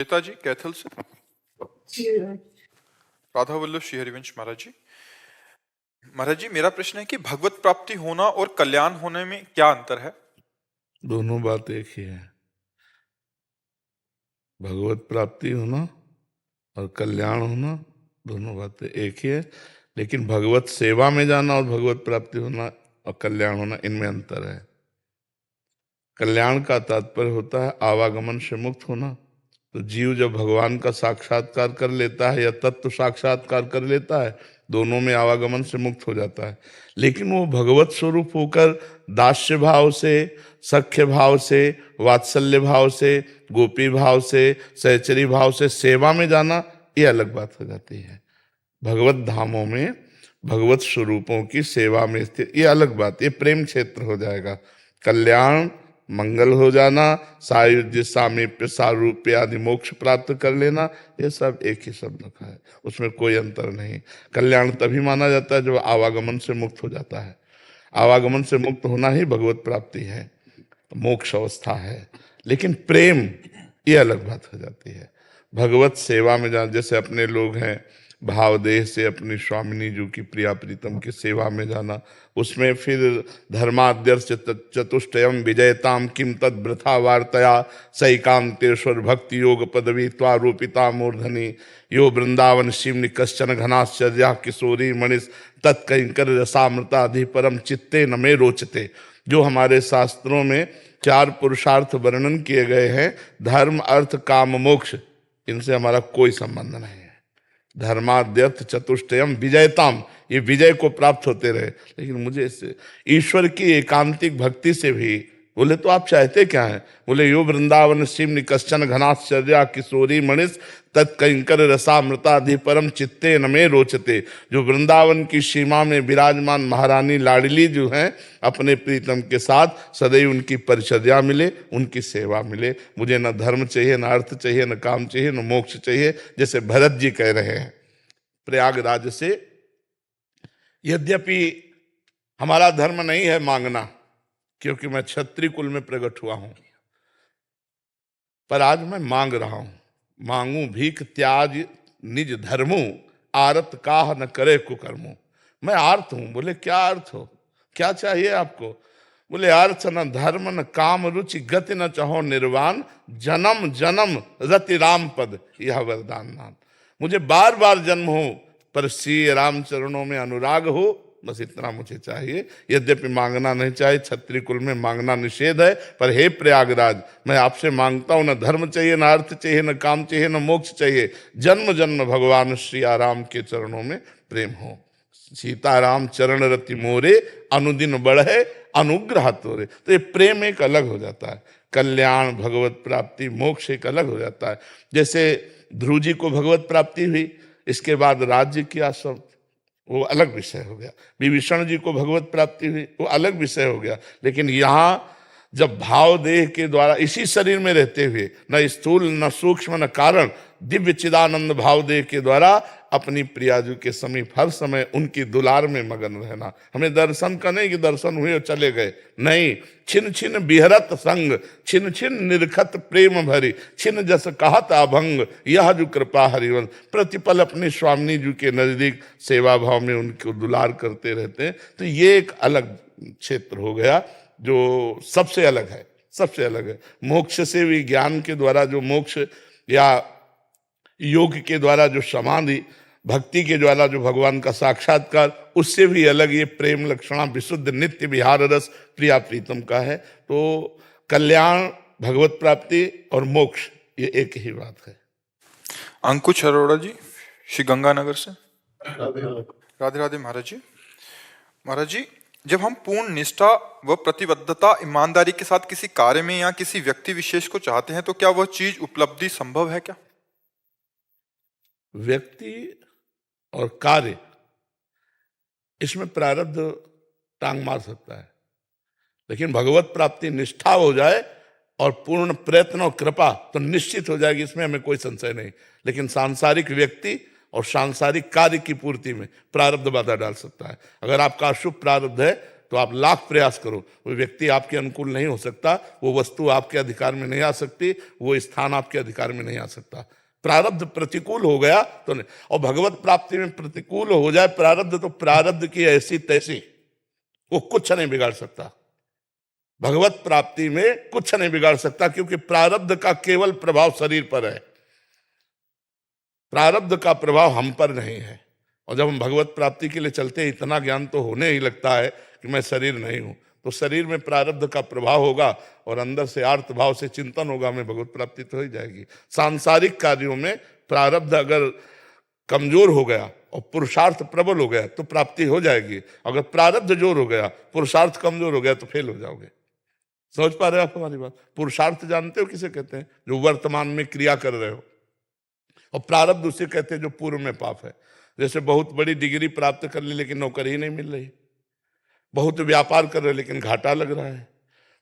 पिताजी कैथल से राधा वल्लभ श्री हरिवंश महाराज जी मेरा प्रश्न है कि भगवत प्राप्ति होना और कल्याण होने में क्या अंतर है? दोनों बात एक ही है। भगवत प्राप्ति होना और कल्याण होना दोनों बातें एक ही है, लेकिन भगवत सेवा में जाना और भगवत प्राप्ति होना और कल्याण होना, इनमें अंतर है। कल्याण का तात्पर्य होता है आवागमन से मुक्त होना। तो जीव जब भगवान का साक्षात्कार कर लेता है या तत्व साक्षात्कार कर लेता है, दोनों में आवागमन से मुक्त हो जाता है। लेकिन वो भगवत स्वरूप होकर दास्य भाव से, सख्य भाव से, वात्सल्य भाव से, गोपी भाव से, सहचरी भाव से सेवा में जाना, ये अलग बात हो जाती है। भगवत धामों में भगवत स्वरूपों की सेवा में स्थित, ये अलग बात, ये प्रेम क्षेत्र हो जाएगा। कल्याण, मंगल हो जाना, सायुज्य, सामीप्य, सारूप्य आदि मोक्ष प्राप्त कर लेना, ये सब एक ही शब्द का है, उसमें कोई अंतर नहीं। कल्याण तभी माना जाता है जब आवागमन से मुक्त हो जाता है। आवागमन से मुक्त होना ही भगवत प्राप्ति है, मोक्ष अवस्था है। लेकिन प्रेम, ये अलग बात हो जाती है। भगवत सेवा में जाना, जैसे अपने लोग हैं भावदेह से अपनी स्वामिनी जी की प्रिया प्रीतम की सेवा में जाना, उसमें फिर धर्माद्यर्श चतुष्टयम विजयताम किम तद वृथा वार्तया सैकांतेश्वर भक्ति योग पदवी त्वारूपिता मूर्धनि यो वृंदावन शिवनि कश्चन घनाश्चर्या किशोरी मणिस तत्कंकर रसामृताधि परम चित्ते न मे रोचते। जो हमारे शास्त्रों में 4 पुरुषार्थ वर्णन किए गए हैं, धर्म अर्थ काम मोक्ष, इनसे हमारा कोई संबंध नहीं है। धर्माद्यर्थ चतुष्टयम विजयताम, ये विजय को प्राप्त होते रहे, लेकिन मुझे इससे ईश्वर की एकांतिक भक्ति से भी, बोले तो आप चाहते क्या हैं? बोले यो वृंदावन शिव कश्चन घनाश्चर्या किशोरी मणिस तत्कंकर रसामृताधि परम चित्ते न मे रोचते। जो वृंदावन की सीमा में विराजमान महारानी लाडली जो हैं, अपने प्रीतम के साथ सदैव उनकी परिचर्या मिले, उनकी सेवा मिले। मुझे न धर्म चाहिए, न अर्थ चाहिए, न काम चाहिए, न मोक्ष चाहिए। जैसे भरत जी कह रहे हैं प्रयागराज से, यद्यपि हमारा धर्म नहीं है मांगना, क्योंकि मैं क्षत्रिय कुल में प्रकट हुआ हूं, पर आज मैं मांग रहा हूं। मांगू भीख त्याज निज धर्मू, आरत काह न करे कुकर्मू। मैं आर्त हूं। बोले क्या अर्थ हो, क्या चाहिए आपको? बोले अर्थ न धर्म न काम रुचि गति न चाहो निर्वाण, जन्म जन्म रति राम पद यह वरदान नाम। मुझे बार बार जन्म हो, पर श्री राम चरणों में अनुराग हो, बस इतना मुझे चाहिए। यद्यपि मांगना नहीं चाहिए, क्षत्रिय कुल में मांगना निषेध है, पर हे प्रयागराज, मैं आपसे मांगता हूं, न धर्म चाहिए, न अर्थ चाहिए, न काम चाहिए, न मोक्ष चाहिए, जन्म जन्म भगवान श्री राम के चरणों में प्रेम हो। सीताराम चरण रति मोरे, अनुदिन बढ़े अनुग्रह तोरे। तो ये प्रेम एक अलग हो जाता है, कल्याण, भगवत प्राप्ति, मोक्ष एक अलग हो जाता है। जैसे ध्रुव जी को भगवत प्राप्ति हुई, इसके बाद राज्य की आशा, वो अलग विषय हो गया। विभीषण जी को भगवत प्राप्ति हुई, वो अलग विषय हो गया। लेकिन यहाँ जब भाव देह के द्वारा इसी शरीर में रहते हुए, न स्थूल न सूक्ष्म न कारण, दिव्य चिदानंद भाव देह के द्वारा अपनी प्रियाजू के समीप हर समय उनकी दुलार में मगन रहना। हमें दर्शन का नहीं कि दर्शन हुए और चले गए, नहीं, छिन छिन बिहरत संग, छिन छिन निरखत प्रेम भरी, छिन जस कहत अभंग, यह जो कृपा हरिवंश। प्रतिपल अपनी स्वामिनी जी के नजदीक सेवा भाव में उनको दुलार करते रहते हैं। तो ये एक अलग क्षेत्र हो गया, जो सबसे अलग है, सबसे अलग है। मोक्ष से भी, ज्ञान के द्वारा जो मोक्ष, या योग के द्वारा जो समाधि, भक्ति के द्वारा जो भगवान का साक्षात्कार, उससे भी अलग ये प्रेम लक्षणा विशुद्ध नित्य विहार रस प्रिया प्रीतम का है। तो कल्याण, भगवत प्राप्ति और मोक्ष, ये एक ही बात है। अंकुश अरोड़ा जी श्री गंगानगर से। राधे राधे महाराज जी, जब हम पूर्ण निष्ठा व प्रतिबद्धता, ईमानदारी के साथ किसी कार्य में या किसी व्यक्ति विशेष को चाहते हैं, तो क्या वह चीज उपलब्धि संभव है क्या? व्यक्ति और कार्य, इसमें प्रारब्ध टांग मार सकता है, लेकिन भगवत प्राप्ति निष्ठा हो जाए और पूर्ण प्रयत्न और कृपा, तो निश्चित हो जाएगी, इसमें हमें कोई संशय नहीं। लेकिन सांसारिक व्यक्ति और सांसारिक कार्य की पूर्ति में प्रारब्ध बाधा डाल सकता है। अगर आपका अशुभ प्रारब्ध है तो आप लाख प्रयास करो, वो व्यक्ति आपके अनुकूल नहीं हो सकता, वो वस्तु आपके अधिकार में नहीं आ सकती, वो स्थान आपके अधिकार में नहीं आ सकता। प्रारब्ध प्रतिकूल हो गया तो नहीं। और भगवत प्राप्ति में प्रतिकूल हो जाए प्रारब्ध, तो प्रारब्ध की ऐसी तैसी, वो कुछ नहीं बिगाड़ सकता। भगवत प्राप्ति में कुछ नहीं बिगाड़ सकता, क्योंकि प्रारब्ध का केवल प्रभाव शरीर पर है, प्रारब्ध का प्रभाव हम पर नहीं है। और जब हम भगवत प्राप्ति के लिए चलते हैं, इतना ज्ञान तो होने ही लगता है कि मैं शरीर नहीं हूं, तो शरीर में प्रारब्ध का प्रभाव होगा और अंदर से आर्त भाव से चिंतन होगा, में भगवत प्राप्ति तो हो ही जाएगी। सांसारिक कार्यों में प्रारब्ध अगर कमजोर हो गया और पुरुषार्थ प्रबल हो गया तो प्राप्ति हो जाएगी। अगर प्रारब्ध जोर हो गया, पुरुषार्थ कमजोर हो गया तो फेल हो जाओगे। समझ पा रहे हो आप हमारी बात? पुरुषार्थ जानते हो किसे कहते हैं? जो वर्तमान में क्रिया कर रहे हो। और प्रारब्ध उसे कहते हैं जो पूर्व में पाप है। जैसे बहुत बड़ी डिग्री प्राप्त कर ली लेकिन नौकरी ही नहीं मिल रही, बहुत व्यापार कर रहे हो लेकिन घाटा लग रहा है,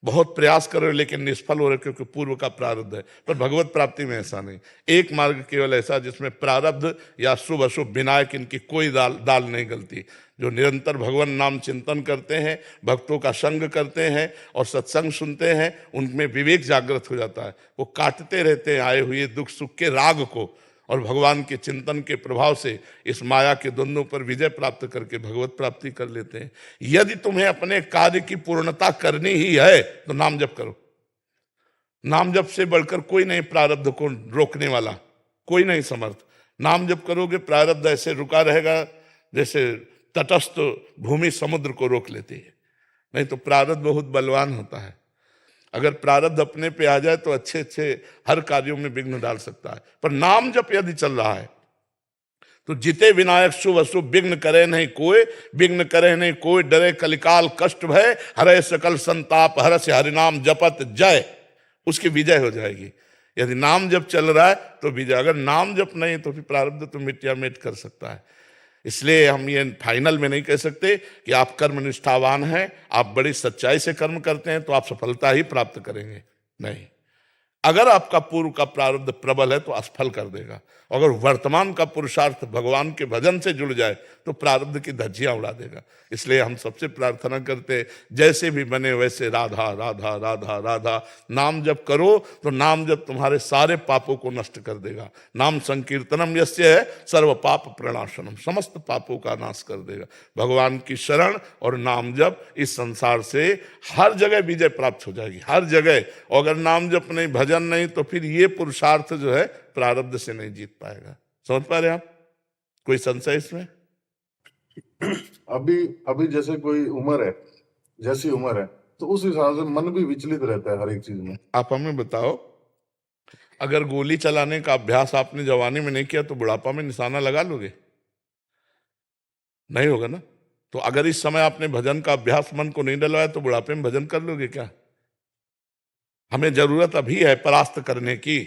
बहुत प्रयास कर रहे हो लेकिन निष्फल हो रहे, क्योंकि पूर्व का प्रारब्ध है। पर भगवत प्राप्ति में ऐसा नहीं। एक मार्ग केवल ऐसा जिसमें प्रारब्ध या शुभ अशुभ विनायक इनकी कोई दाल नहीं गलती। जो निरंतर भगवान नाम चिंतन करते हैं, भक्तों का संग करते हैं और सत्संग सुनते हैं, उनमें विवेक जागृत हो जाता है। वो काटते रहते हैं आए हुए दुख सुख के राग को, और भगवान के चिंतन के प्रभाव से इस माया के द्वंद्वों पर विजय प्राप्त करके भगवत प्राप्ति कर लेते हैं। यदि तुम्हें अपने कार्य की पूर्णता करनी ही है तो नाम जप करो। नाम जप से बढ़कर कोई नहीं प्रारब्ध को रोकने वाला, कोई नहीं समर्थ। नाम जप करोगे प्रारब्ध ऐसे रुका रहेगा जैसे तटस्थ भूमि समुद्र को रोक लेती है। नहीं तो प्रारब्ध बहुत बलवान होता है। अगर प्रारब्ध अपने पे आ जाए तो अच्छे अच्छे हर कार्यों में विघ्न डाल सकता है। पर नाम जप यदि चल रहा है तो जिते विनायक शुभ अशुभ विघ्न करे नहीं कोई, विघ्न करे नहीं कोई, डरे कलिकाल कष्ट भय, हरे सकल संताप हरस हरिनाम जपत जय, उसकी विजय हो जाएगी। यदि नाम जप चल रहा है तो विजय। अगर नाम जप नहीं तो फिर प्रारब्ध तो मिट या मिट कर सकता है। इसलिए हम ये फाइनल में नहीं कह सकते कि आप कर्म निष्ठावान हैं, आप बड़ी सच्चाई से कर्म करते हैं तो आप सफलता ही प्राप्त करेंगे। नहीं, अगर आपका पूर्व का प्रारब्ध प्रबल है तो असफल कर देगा। अगर वर्तमान का पुरुषार्थ भगवान के भजन से जुड़ जाए तो प्रारब्ध की धज्जियां उड़ा देगा। इसलिए हम सबसे प्रार्थना करते, जैसे भी बने वैसे राधा राधा राधा राधा नाम जप करो, तो नाम जप तुम्हारे सारे पापों को नष्ट कर देगा। नाम संकीर्तनम यस्य है सर्व पाप प्रणाशनम, समस्त पापों का नाश कर देगा। भगवान की शरण और नाम जप, इस संसार से हर जगह विजय प्राप्त हो जाएगी, हर जगह। अगर नाम जप नहीं, भजन नहीं, तो फिर ये पुरुषार्थ जो है प्रारब्ध से नहीं जीत पाएगा। समझ पा रहे आप? कोई संशय इसमें? अभी जैसे कोई उम्र है, जैसी उम्र है तो उस हिसाब से मन भी विचलित रहता है हर एक चीज में। आप हमें बताओ, अगर गोली चलाने का अभ्यास आपने जवानी में नहीं किया तो बुढ़ापा में निशाना लगा लोगे? नहीं होगा ना। तो अगर इस समय आपने भजन का अभ्यास मन को नहीं डलवाया तो बुढ़ापे में भजन कर लोगे क्या? हमें जरूरत अभी है परास्त करने की।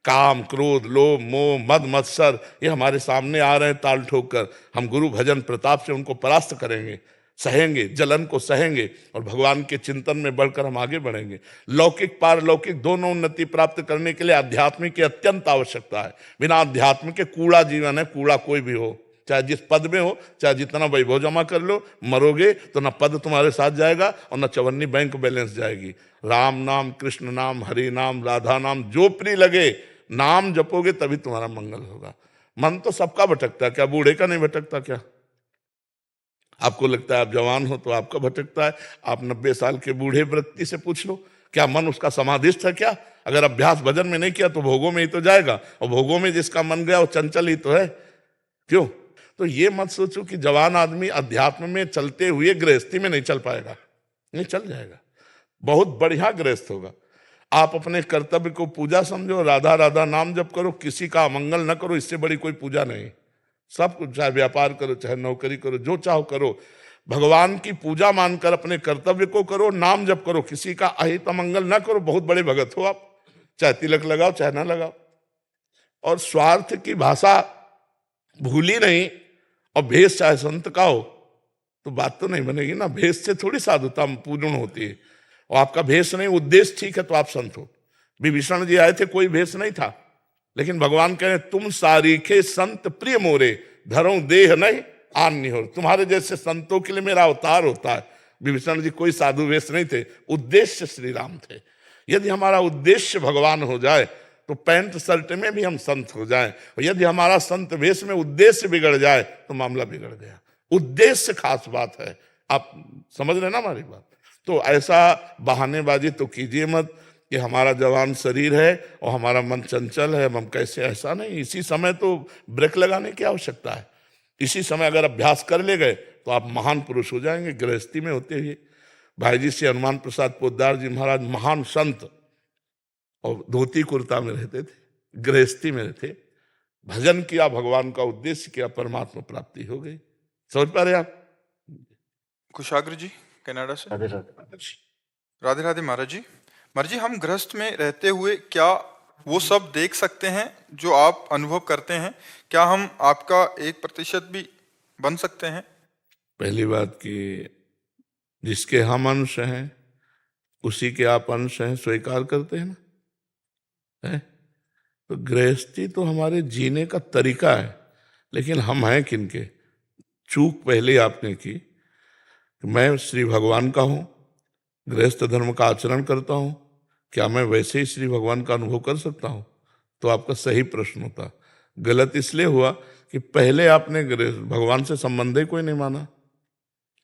काम क्रोध लोभ मोह मद मत्सर ये हमारे सामने आ रहे हैं ताल ठोक कर। हम गुरु भजन प्रताप से उनको परास्त करेंगे, सहेंगे, जलन को सहेंगे और भगवान के चिंतन में बढ़कर हम आगे बढ़ेंगे। लौकिक पारलौकिक दोनों उन्नति प्राप्त करने के लिए आध्यात्मिक की अत्यंत आवश्यकता है। बिना अध्यात्म के कूड़ा जीवन है, कूड़ा कोई भी हो, चाहे जिस पद में हो, चाहे जितना वैभव जमा कर लो, मरोगे तो ना पद तुम्हारे साथ जाएगा और ना चवन्नी बैंक बैलेंस जाएगी। राम नाम कृष्ण नाम हरि नाम राधा नाम जो प्रिय लगे, नाम जपोगे तभी तुम्हारा मंगल होगा। मन तो सबका भटकता है, क्या बूढ़े का नहीं भटकता? क्या आपको लगता है आप जवान हो तो आपका भटकता है? आप 90 साल के बूढ़े व्यक्ति से पूछ लो, क्या मन उसका समाधिस्थ है? क्या अगर अभ्यास भजन में नहीं किया तो भोगों में ही तो जाएगा, और भोगों में जिसका मन गया वो चंचल ही तो है। क्यों? तो ये मत सोचो कि जवान आदमी अध्यात्म में चलते हुए गृहस्थी में नहीं चल पाएगा। नहीं, चल जाएगा, बहुत बढ़िया गृहस्थ होगा। आप अपने कर्तव्य को पूजा समझो, राधा राधा नाम जप करो, किसी का अमंगल न करो, इससे बड़ी कोई पूजा नहीं। सब कुछ, चाहे व्यापार करो, चाहे नौकरी करो, जो चाहो करो, भगवान की पूजा मानकर अपने कर्तव्य को करो, नाम जप करो, किसी का अहित अमंगल न करो। बहुत बड़े भगत हो आप, चाहे तिलक लगाओ चाहे ना लगाओ। और स्वार्थ की भाषा भूली नहीं, और भेष चाहे संत का हो तो बात तो नहीं बनेगी ना। भेष से थोड़ी साधुता पूर्ण होती है। और आपका भेष नहीं, उद्देश्य ठीक है तो आप संत हो। विभीषण जी आए थे, कोई भेष नहीं था, लेकिन भगवान कहे तुम सारीखे संत प्रिय मोरे, धरो देह नहीं आन्य हो। तुम्हारे जैसे संतों के लिए मेरा अवतार होता है। विभीषण जी कोई साधु वेश नहीं थे, उद्देश्य श्री राम थे। यदि हमारा उद्देश्य भगवान हो जाए तो पैंट शर्ट में भी हम संत हो जाएं, और यदि हमारा संत वेश में उद्देश्य बिगड़ जाए तो मामला बिगड़ गया। उद्देश्य खास बात है, आप समझ रहे ना हमारी बात। तो ऐसा बहानेबाजी तो कीजिए मत कि हमारा जवान शरीर है और हमारा मन चंचल है, हम कैसे, ऐसा नहीं। इसी समय तो ब्रेक लगाने की आवश्यकता है। इसी समय अगर अभ्यास कर ले गए तो आप महान पुरुष हो जाएंगे। गृहस्थी में होते हुए भाई जी से हनुमान प्रसाद पोद्दार जी महाराज महान संत, और धोती कुर्ता में रहते थे, गृहस्थी में रहते, भजन किया, भगवान का उद्देश्य किया, परमात्मा प्राप्ति हो गई। समझ पा रहे आप? कुशाग्र जी कनाडा से। राधे राधे। राधे राधे महाराज जी। महाराज जी, हम गृहस्थ में रहते हुए क्या वो सब देख सकते हैं जो आप अनुभव करते हैं? क्या हम आपका 1% भी बन सकते हैं? पहली बात कि जिसके हम अंश हैं उसी के आप अंश हैं, स्वीकार करते हैं ना, है? तो गृहस्थी तो हमारे जीने का तरीका है, लेकिन हम हैं किनके? चूक पहले आपने की कि मैं श्री भगवान का हूं, गृहस्थ धर्म का आचरण करता हूं, क्या मैं वैसे ही श्री भगवान का अनुभव कर सकता हूं? तो आपका सही प्रश्न होता। गलत इसलिए हुआ कि पहले आपने भगवान से संबंध ही कोई नहीं माना,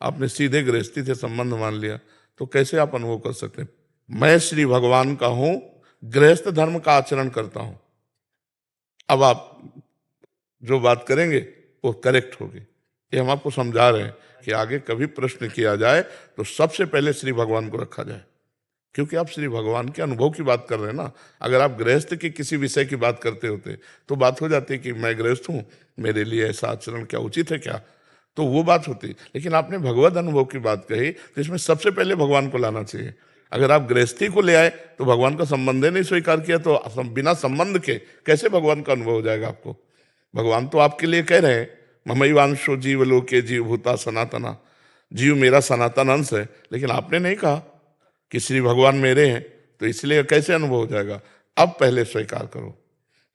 आपने सीधे गृहस्थी से संबंध मान लिया, तो कैसे आप अनुभव कर सकते हैं? मैं श्री भगवान का हूं, गृहस्थ धर्म का आचरण करता हूं। अब आप जो बात करेंगे वो करेक्ट होगी, ये हम आपको समझा रहे हैं कि आगे कभी प्रश्न किया जाए तो सबसे पहले श्री भगवान को रखा जाए, क्योंकि आप श्री भगवान के अनुभव की बात कर रहे हैं ना। अगर आप गृहस्थ के किसी विषय की बात करते होते तो बात हो जाती कि मैं गृहस्थ हूं, मेरे लिए ऐसा आचरण क्या उचित है क्या, तो वो बात होती। लेकिन आपने भगवत अनुभव की बात कही तो इसमें सबसे पहले भगवान को लाना चाहिए। अगर आप गृहस्थी को ले आए तो भगवान का संबंध नहीं स्वीकार किया, तो बिना संबंध के कैसे भगवान का अनुभव हो जाएगा आपको? भगवान तो आपके लिए कह रहे हैं, ममैवांशो जीव लोके जीव भूता सनातना, जीव मेरा सनातन अंश है, लेकिन आपने नहीं कहा कि श्री भगवान मेरे हैं, तो इसलिए कैसे अनुभव हो जाएगा? अब पहले स्वीकार करो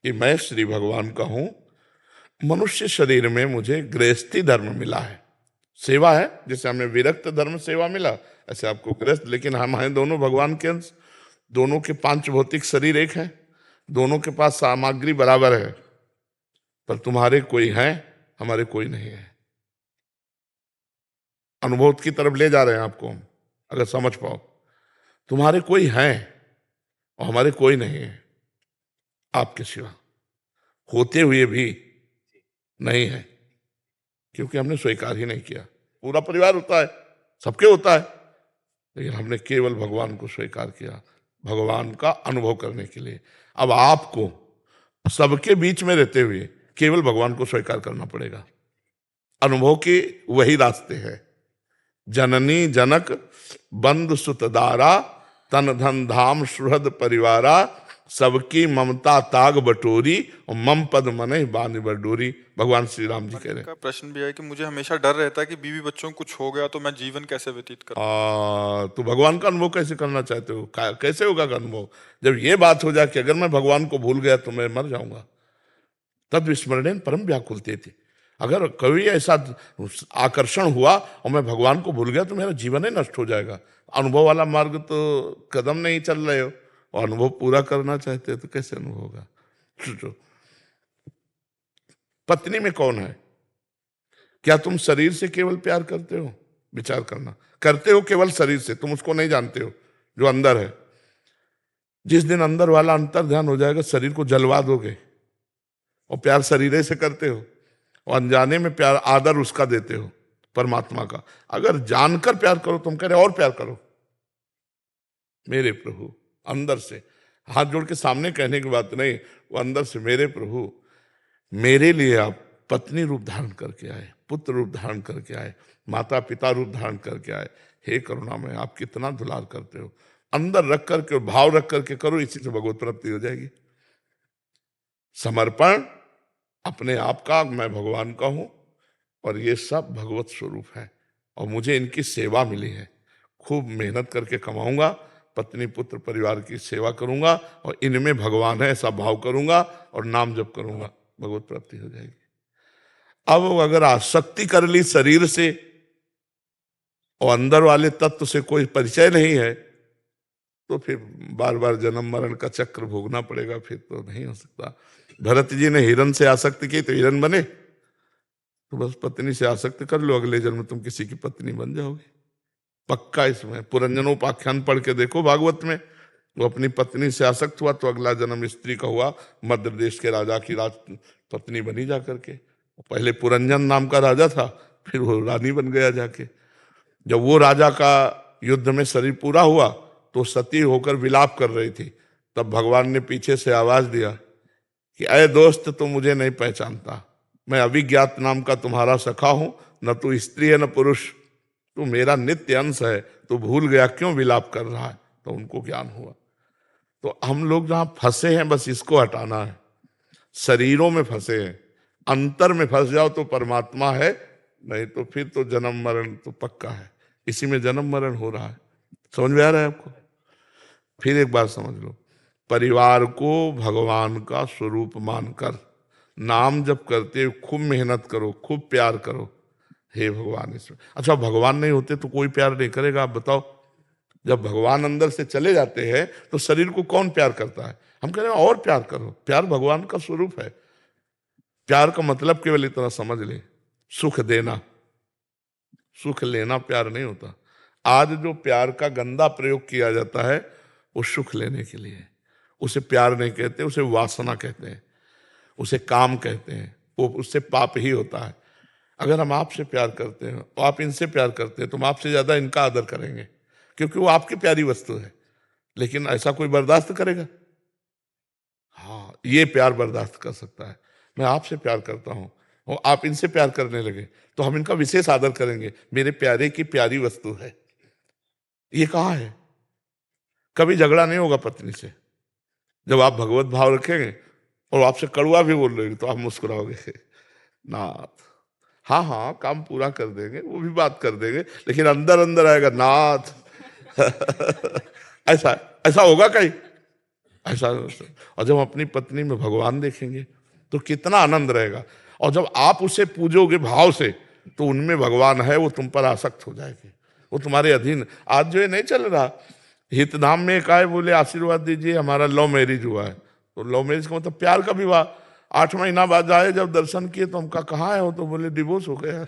कि मैं श्री भगवान का हूं, मनुष्य शरीर में मुझे गृहस्थी धर्म मिला है, सेवा है, जैसे हमें विरक्त धर्म सेवा मिला ऐसे आपको गृहस्थ, लेकिन हम हैं दोनों भगवान के अंश, दोनों के 5 भौतिक शरीर एक हैं, दोनों के पास सामग्री बराबर है, पर तुम्हारे कोई है, हमारे कोई नहीं है। अनुभव की तरफ ले जा रहे हैं आपको हम, अगर समझ पाओ। तुम्हारे कोई है और हमारे कोई नहीं है, आपके सिवा, होते हुए भी नहीं है, क्योंकि हमने स्वीकार ही नहीं किया। पूरा परिवार होता है, सबके होता है, लेकिन हमने केवल भगवान को स्वीकार किया, भगवान का अनुभव करने के लिए। अब आपको सबके बीच में रहते हुए केवल भगवान को स्वीकार करना पड़ेगा। अनुभव के वही रास्ते हैं, जननी जनक बंधु सुतदारा, तन धन धाम सुहृद परिवारा, सबकी ममता ताग बटोरी, और मम पद मने बानी बडोरी। भगवान श्री राम जी कह रहे हैं। का प्रश्न भी है कि मुझे हमेशा डर रहता है कि बीवी बच्चों को कुछ हो गया तो मैं जीवन कैसे व्यतीत करूं? तो भगवान का अनुभव कैसे करना चाहते हो? कैसे होगा का अनुभव? जब ये बात हो जाए कि अगर मैं भगवान को भूल गया तो मैं मर जाऊंगा, तद विस्मरणेन परम व्याकुलते थे। अगर कभी ऐसा आकर्षण हुआ और मैं भगवान को भूल गया तो मेरा जीवन ही नष्ट हो जाएगा। अनुभव वाला मार्ग तो कदम नहीं चल रहे हो, और अनुभव पूरा करना चाहते हो तो कैसे अनुभव होगा? सोचो, पत्नी में कौन है? क्या तुम शरीर से केवल प्यार करते हो? विचार करना, करते हो केवल शरीर से, तुम उसको नहीं जानते हो जो अंदर है। जिस दिन अंदर वाला अंतर ध्यान हो जाएगा, शरीर को जलवा दोगे, और प्यार शरीर से करते हो, और अनजाने में प्यार आदर उसका देते हो, परमात्मा का। अगर जानकर प्यार करो, तुम कह रहे और प्यार करो मेरे प्रभु, अंदर से हाथ जोड़ के सामने कहने की बात नहीं, वो अंदर से, मेरे प्रभु, मेरे लिए आप पत्नी रूप धारण करके आए, पुत्र रूप धारण करके आए, माता पिता रूप धारण करके आए, हे करुणामय, आप कितना दुलार करते हो। अंदर रख करके, भाव रख करके करो, इसी से भगवत प्राप्ति हो जाएगी। समर्पण अपने आप का, मैं भगवान का हूं और ये सब भगवत स्वरूप है, और मुझे इनकी सेवा मिली है, खूब मेहनत करके कमाऊंगा, पत्नी पुत्र परिवार की सेवा करूंगा, और इनमें भगवान है ऐसा भाव करूंगा और नाम जप करूंगा, भगवत प्राप्ति हो जाएगी। अब अगर आसक्ति कर ली शरीर से और अंदर वाले तत्व से कोई परिचय नहीं है, तो फिर बार बार जन्म मरण का चक्र भोगना पड़ेगा, फिर तो नहीं हो सकता। भरत जी ने हिरण से आसक्ति की तो हिरण बने, तो बस पत्नी से आसक्ति कर लो, अगले जन्म तुम किसी की पत्नी बन जाओगे, पक्का। इसमें पुरंजनोपाख्यान पढ़ के देखो भागवत में, वो अपनी पत्नी से आसक्त हुआ तो अगला जन्म स्त्री का हुआ, मध्य देश के राजा की राज पत्नी बनी जा करके। पहले पुरंजन नाम का राजा था, फिर वो रानी बन गया जाके। जब वो राजा का युद्ध में शरीर पूरा हुआ तो सती होकर विलाप कर रही थी, तब भगवान ने पीछे से आवाज दिया कि अय दोस्त, तो मुझे नहीं पहचानता, मैं अभिज्ञात नाम का तुम्हारा सखा हूं, न तू स्त्री है न पुरुष, तू मेरा नित्य अंश है, तू भूल गया क्यों विलाप कर रहा है। तो उनको ज्ञान हुआ। तो हम लोग जहां फंसे हैं बस इसको हटाना है, शरीरों में फंसे हैं, अंतर में फंस जाओ तो परमात्मा है, नहीं तो फिर तो जन्म मरण तो पक्का है, इसी में जन्म मरण हो रहा है। समझ में आ रहा है आपको? फिर एक बात समझ लो, परिवार को भगवान का स्वरूप मानकर नाम जप करते हुए खूब मेहनत करो, खूब प्यार करो, हे भगवान ईश्वर। अच्छा, भगवान नहीं होते तो कोई प्यार नहीं करेगा, आप बताओ? जब भगवान अंदर से चले जाते हैं तो शरीर को कौन प्यार करता है? हम कह रहे हैं और प्यार करो, प्यार भगवान का स्वरूप है। प्यार का मतलब केवल इतना समझ ले, सुख देना, सुख लेना प्यार नहीं होता। आज जो प्यार का गंदा प्रयोग किया जाता है वो सुख लेने के लिए, उसे प्यार नहीं कहते, उसे वासना कहते हैं, उसे काम कहते हैं, वो उससे पाप ही होता है। अगर हम आपसे प्यार करते हैं, आप इनसे प्यार करते हैं, तो हम आपसे ज्यादा इनका आदर करेंगे, क्योंकि वो आपकी प्यारी वस्तु है। लेकिन ऐसा कोई बर्दाश्त करेगा? हाँ, ये प्यार बर्दाश्त कर सकता है। मैं आपसे प्यार करता हूं और आप इनसे प्यार करने लगे तो हम इनका विशेष आदर करेंगे, मेरे प्यारे की प्यारी वस्तु है। ये कहाँ है? कभी झगड़ा नहीं होगा पत्नी से जब आप भगवत भाव रखेंगे, और आपसे कड़वा भी बोल रहे तो आप मुस्कुराओगे, नाथ हाँ हाँ काम पूरा कर देंगे, वो भी बात कर देंगे, लेकिन अंदर अंदर आएगा नाथ। ऐसा ऐसा होगा कहीं? ऐसा। और जब अपनी पत्नी में भगवान देखेंगे तो कितना आनंद रहेगा। और जब आप उसे पूजोगे भाव से तो उनमें भगवान है, वो तुम पर आसक्त हो जाएगी, वो तुम्हारे अधीन। आज जो ये नहीं चल रहा, हितधाम में एक आए बोले आशीर्वाद दीजिए, हमारा लव मैरिज हुआ है। तो लव मैरिज का मतलब प्यार का विवाह। 8 महीना बाद आए, जब दर्शन किए तो हमका कहाँ है, हो तो बोले डिवोर्स हो गया।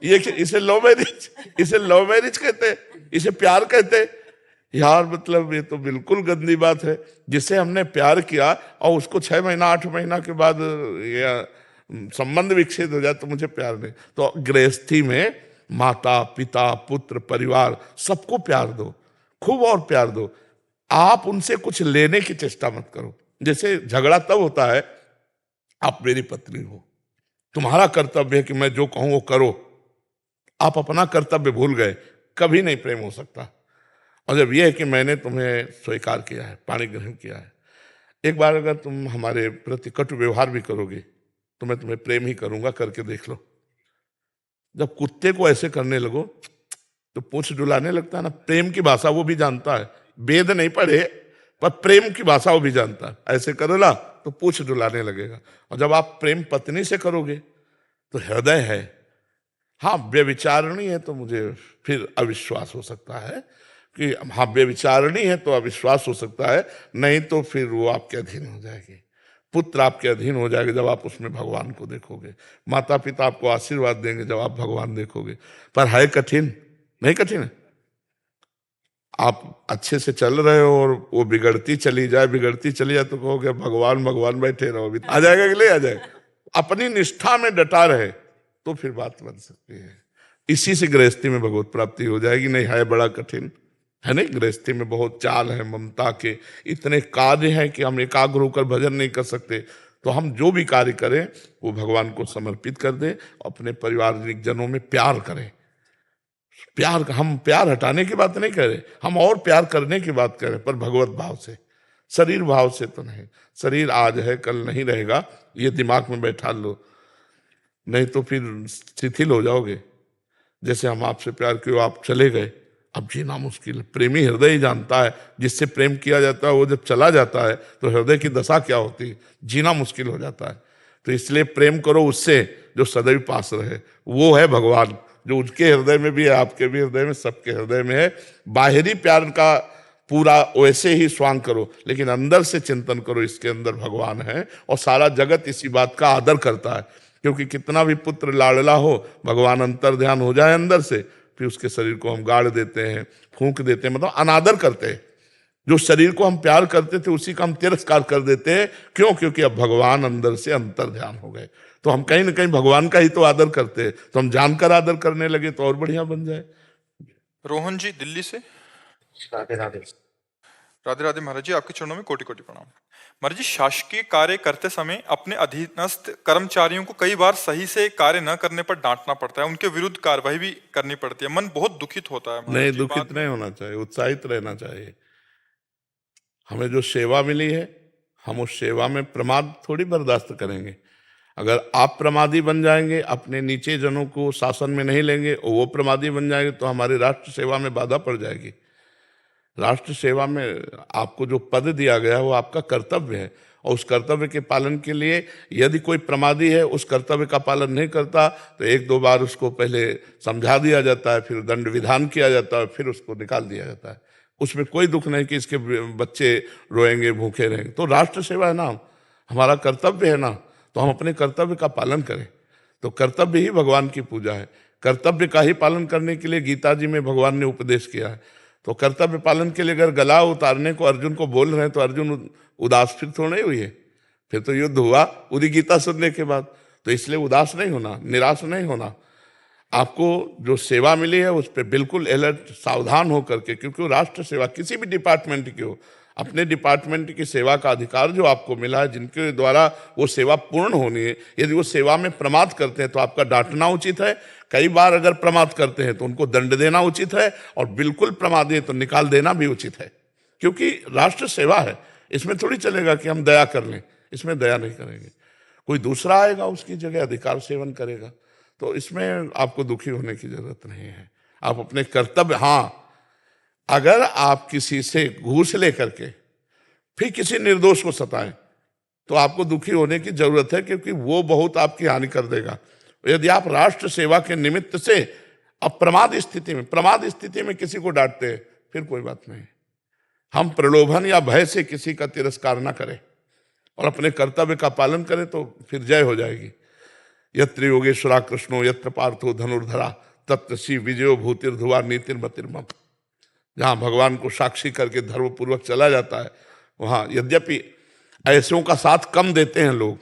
ये इसे लव मैरिज कहते, इसे प्यार कहते यार। मतलब ये तो बिल्कुल गंदी बात है। जिससे हमने प्यार किया और उसको 6 महीना 8 महीना के बाद ये संबंध विकसित हो जाए तो मुझे प्यार नहीं। तो गृहस्थी में माता पिता पुत्र परिवार सबको प्यार दो, खूब और प्यार दो। आप उनसे कुछ लेने की चेष्टा मत करो। जैसे झगड़ा तब होता है, आप मेरी पत्नी हो, तुम्हारा कर्तव्य है कि मैं जो कहूं वो करो, आप अपना कर्तव्य भूल गए, कभी नहीं प्रेम हो सकता। और जब यह है कि मैंने तुम्हें स्वीकार किया है, पाणी ग्रहण किया है, एक बार अगर तुम हमारे प्रति कटु व्यवहार भी करोगे तो मैं तुम्हें प्रेम ही करूंगा, करके देख लो। जब कुत्ते को ऐसे करने लगो तो पूंछ डुलाने लगता है ना। प्रेम की भाषा वो भी जानता है, वेद नहीं पढ़े पर प्रेम की भाषा वो भी जानता है। ऐसे करो ना तो पूंछ डुलाने लगेगा। और जब आप प्रेम पत्नी से करोगे तो हृदय है, हाँ व्यभिचारणी है तो मुझे फिर अविश्वास हो सकता है कि हाँ व्यभिचारणी है तो अविश्वास हो सकता है, नहीं तो फिर वो आपके अधीन हो जाएगी। पुत्र आपके अधीन हो जाएगा जब आप उसमें भगवान को देखोगे। माता पिता आपको आशीर्वाद देंगे जब आप भगवान देखोगे। पर है कठिन? नहीं कठिन है। आप अच्छे से चल रहे हो और वो बिगड़ती चली जाए तो कहोगे भगवान भगवान बैठे रहो, अभी आ जाएगा कि नहीं आ जाएगा। अपनी निष्ठा में डटा रहे तो फिर बात बन सकती है। इसी से गृहस्थी में भगवत प्राप्ति हो जाएगी। नहीं है बड़ा कठिन है, नहीं गृहस्थी में बहुत चाल है, ममता के इतने कार्य हैं कि हम एकाग्र होकर भजन नहीं कर सकते। तो हम जो भी कार्य करें वो भगवान को समर्पित कर दें, अपने पारिवारिक जनों में प्यार करें। प्यार, हम प्यार हटाने की बात नहीं कर रहे, हम और प्यार करने की बात कर रहे, पर भगवत भाव से, शरीर भाव से तो नहीं। शरीर आज है कल नहीं रहेगा, ये दिमाग में बैठा लो, नहीं तो फिर शिथिल हो जाओगे। जैसे हम आपसे प्यार किए, आप चले गए, अब जीना मुश्किल है। प्रेमी हृदय ही जानता है, जिससे प्रेम किया जाता है वो जब चला जाता है तो हृदय की दशा क्या होती है, जीना मुश्किल हो जाता है। तो इसलिए प्रेम करो उससे जो सदैव पास रहे, वो है भगवान। जो उनके हृदय में भी है, आपके भी हृदय में, सबके हृदय में है। बाहरी प्यार का पूरा वैसे ही स्वांग करो, लेकिन अंदर से चिंतन करो, इसके अंदर भगवान है और सारा जगत इसी बात का आदर करता है। क्योंकि कितना भी पुत्र लाडला हो, भगवान अंतर ध्यान हो जाए अंदर से, फिर उसके शरीर को हम गाड़ देते हैं, फूंक देते हैं, मतलब अनादर करते हैं। जो शरीर को हम प्यार करते थे उसी का हम तिरस्कार कर देते हैं। क्यों? क्योंकि अब भगवान अंदर से अंतर ध्यान हो गए, तो हम कहीं ना कहीं भगवान का ही तो आदर करते हैं, तो हम जानकर आदर करने लगे तो और बढ़िया बन जाए। रोहन जी दिल्ली से। राधे राधे। राधे राधे महाराज जी, आपके चरणों में कोटि कोटि प्रणाम। महाराज जी, शासकीय कार्य करते समय अपने अधीनस्थ कर्मचारियों को कई बार सही से कार्य न करने पर डांटना पड़ता है, उनके विरुद्ध कार्रवाई भी करनी पड़ती है, मन बहुत दुखित होता है। नहीं, दुखित नहीं होना चाहिए, उत्साहित रहना चाहिए। हमें जो सेवा मिली है, हम उस सेवा में प्रमाद थोड़ी बर्दाश्त करेंगे। अगर आप प्रमादी बन जाएंगे, अपने नीचे जनों को शासन में नहीं लेंगे और वो प्रमादी बन जाएंगे, तो हमारी राष्ट्र सेवा में बाधा पड़ जाएगी। राष्ट्र सेवा में आपको जो पद दिया गया है वो आपका कर्तव्य है, और उस कर्तव्य के पालन के लिए यदि कोई प्रमादी है, उस कर्तव्य का पालन नहीं करता, तो एक दो बार उसको पहले समझा दिया जाता है, फिर दंड विधान किया जाता है, फिर उसको निकाल दिया जाता है। उसमें कोई दुख नहीं कि इसके बच्चे रोएंगे, भूखे रहेंगे। तो राष्ट्र सेवा है ना, हमारा कर्तव्य है ना, तो हम अपने कर्तव्य का पालन करें। तो कर्तव्य ही भगवान की पूजा है। कर्तव्य का ही पालन करने के लिए गीता जी में भगवान ने उपदेश किया है। तो कर्तव्य पालन के लिए अगर गला उतारने को अर्जुन को बोल रहे हैं, तो अर्जुन उदास फिर थोड़ा नहीं हुई है, फिर तो युद्ध हुआ पूरी गीता सुनने के बाद। तो इसलिए उदास नहीं होना, निराश नहीं होना। आपको जो सेवा मिली है उस पर बिल्कुल अलर्ट, सावधान होकर के, क्योंकि वो राष्ट्र सेवा किसी भी डिपार्टमेंट की हो, अपने डिपार्टमेंट की सेवा का अधिकार जो आपको मिला है, जिनके द्वारा वो सेवा पूर्ण होनी है, यदि वो सेवा में प्रमाद करते हैं तो आपका डांटना उचित है। कई बार अगर प्रमाद करते हैं तो उनको दंड देना उचित है, और बिल्कुल प्रमादी है तो निकाल देना भी उचित है। क्योंकि राष्ट्र सेवा है, इसमें थोड़ी चलेगा कि हम दया कर लें, इसमें दया नहीं करेंगे। कोई दूसरा आएगा उसकी जगह अधिकार सेवन करेगा, तो इसमें आपको दुखी होने की जरूरत नहीं है। आप अपने कर्तव्य, हाँ, अगर आप किसी से घूस लेकर के फिर किसी निर्दोष को सताएं तो आपको दुखी होने की जरूरत है, क्योंकि वो बहुत आपकी हानि कर देगा। यदि आप राष्ट्र सेवा के निमित्त से प्रमाद स्थिति में किसी को डांटते हैं, फिर कोई बात नहीं। हम प्रलोभन या भय से किसी का तिरस्कार ना करें और अपने कर्तव्य का पालन करें, तो फिर जय हो जाएगी। यत्र योगेश्वरा कृष्णो यत्र पार्थो धनुर्धरा तत्र श्री विजयो भूतिर्धुवा नीतिर्मतिर्मम। जहाँ भगवान को साक्षी करके धर्मपूर्वक चला जाता है, वहाँ यद्यपि ऐसों का साथ कम देते हैं लोग,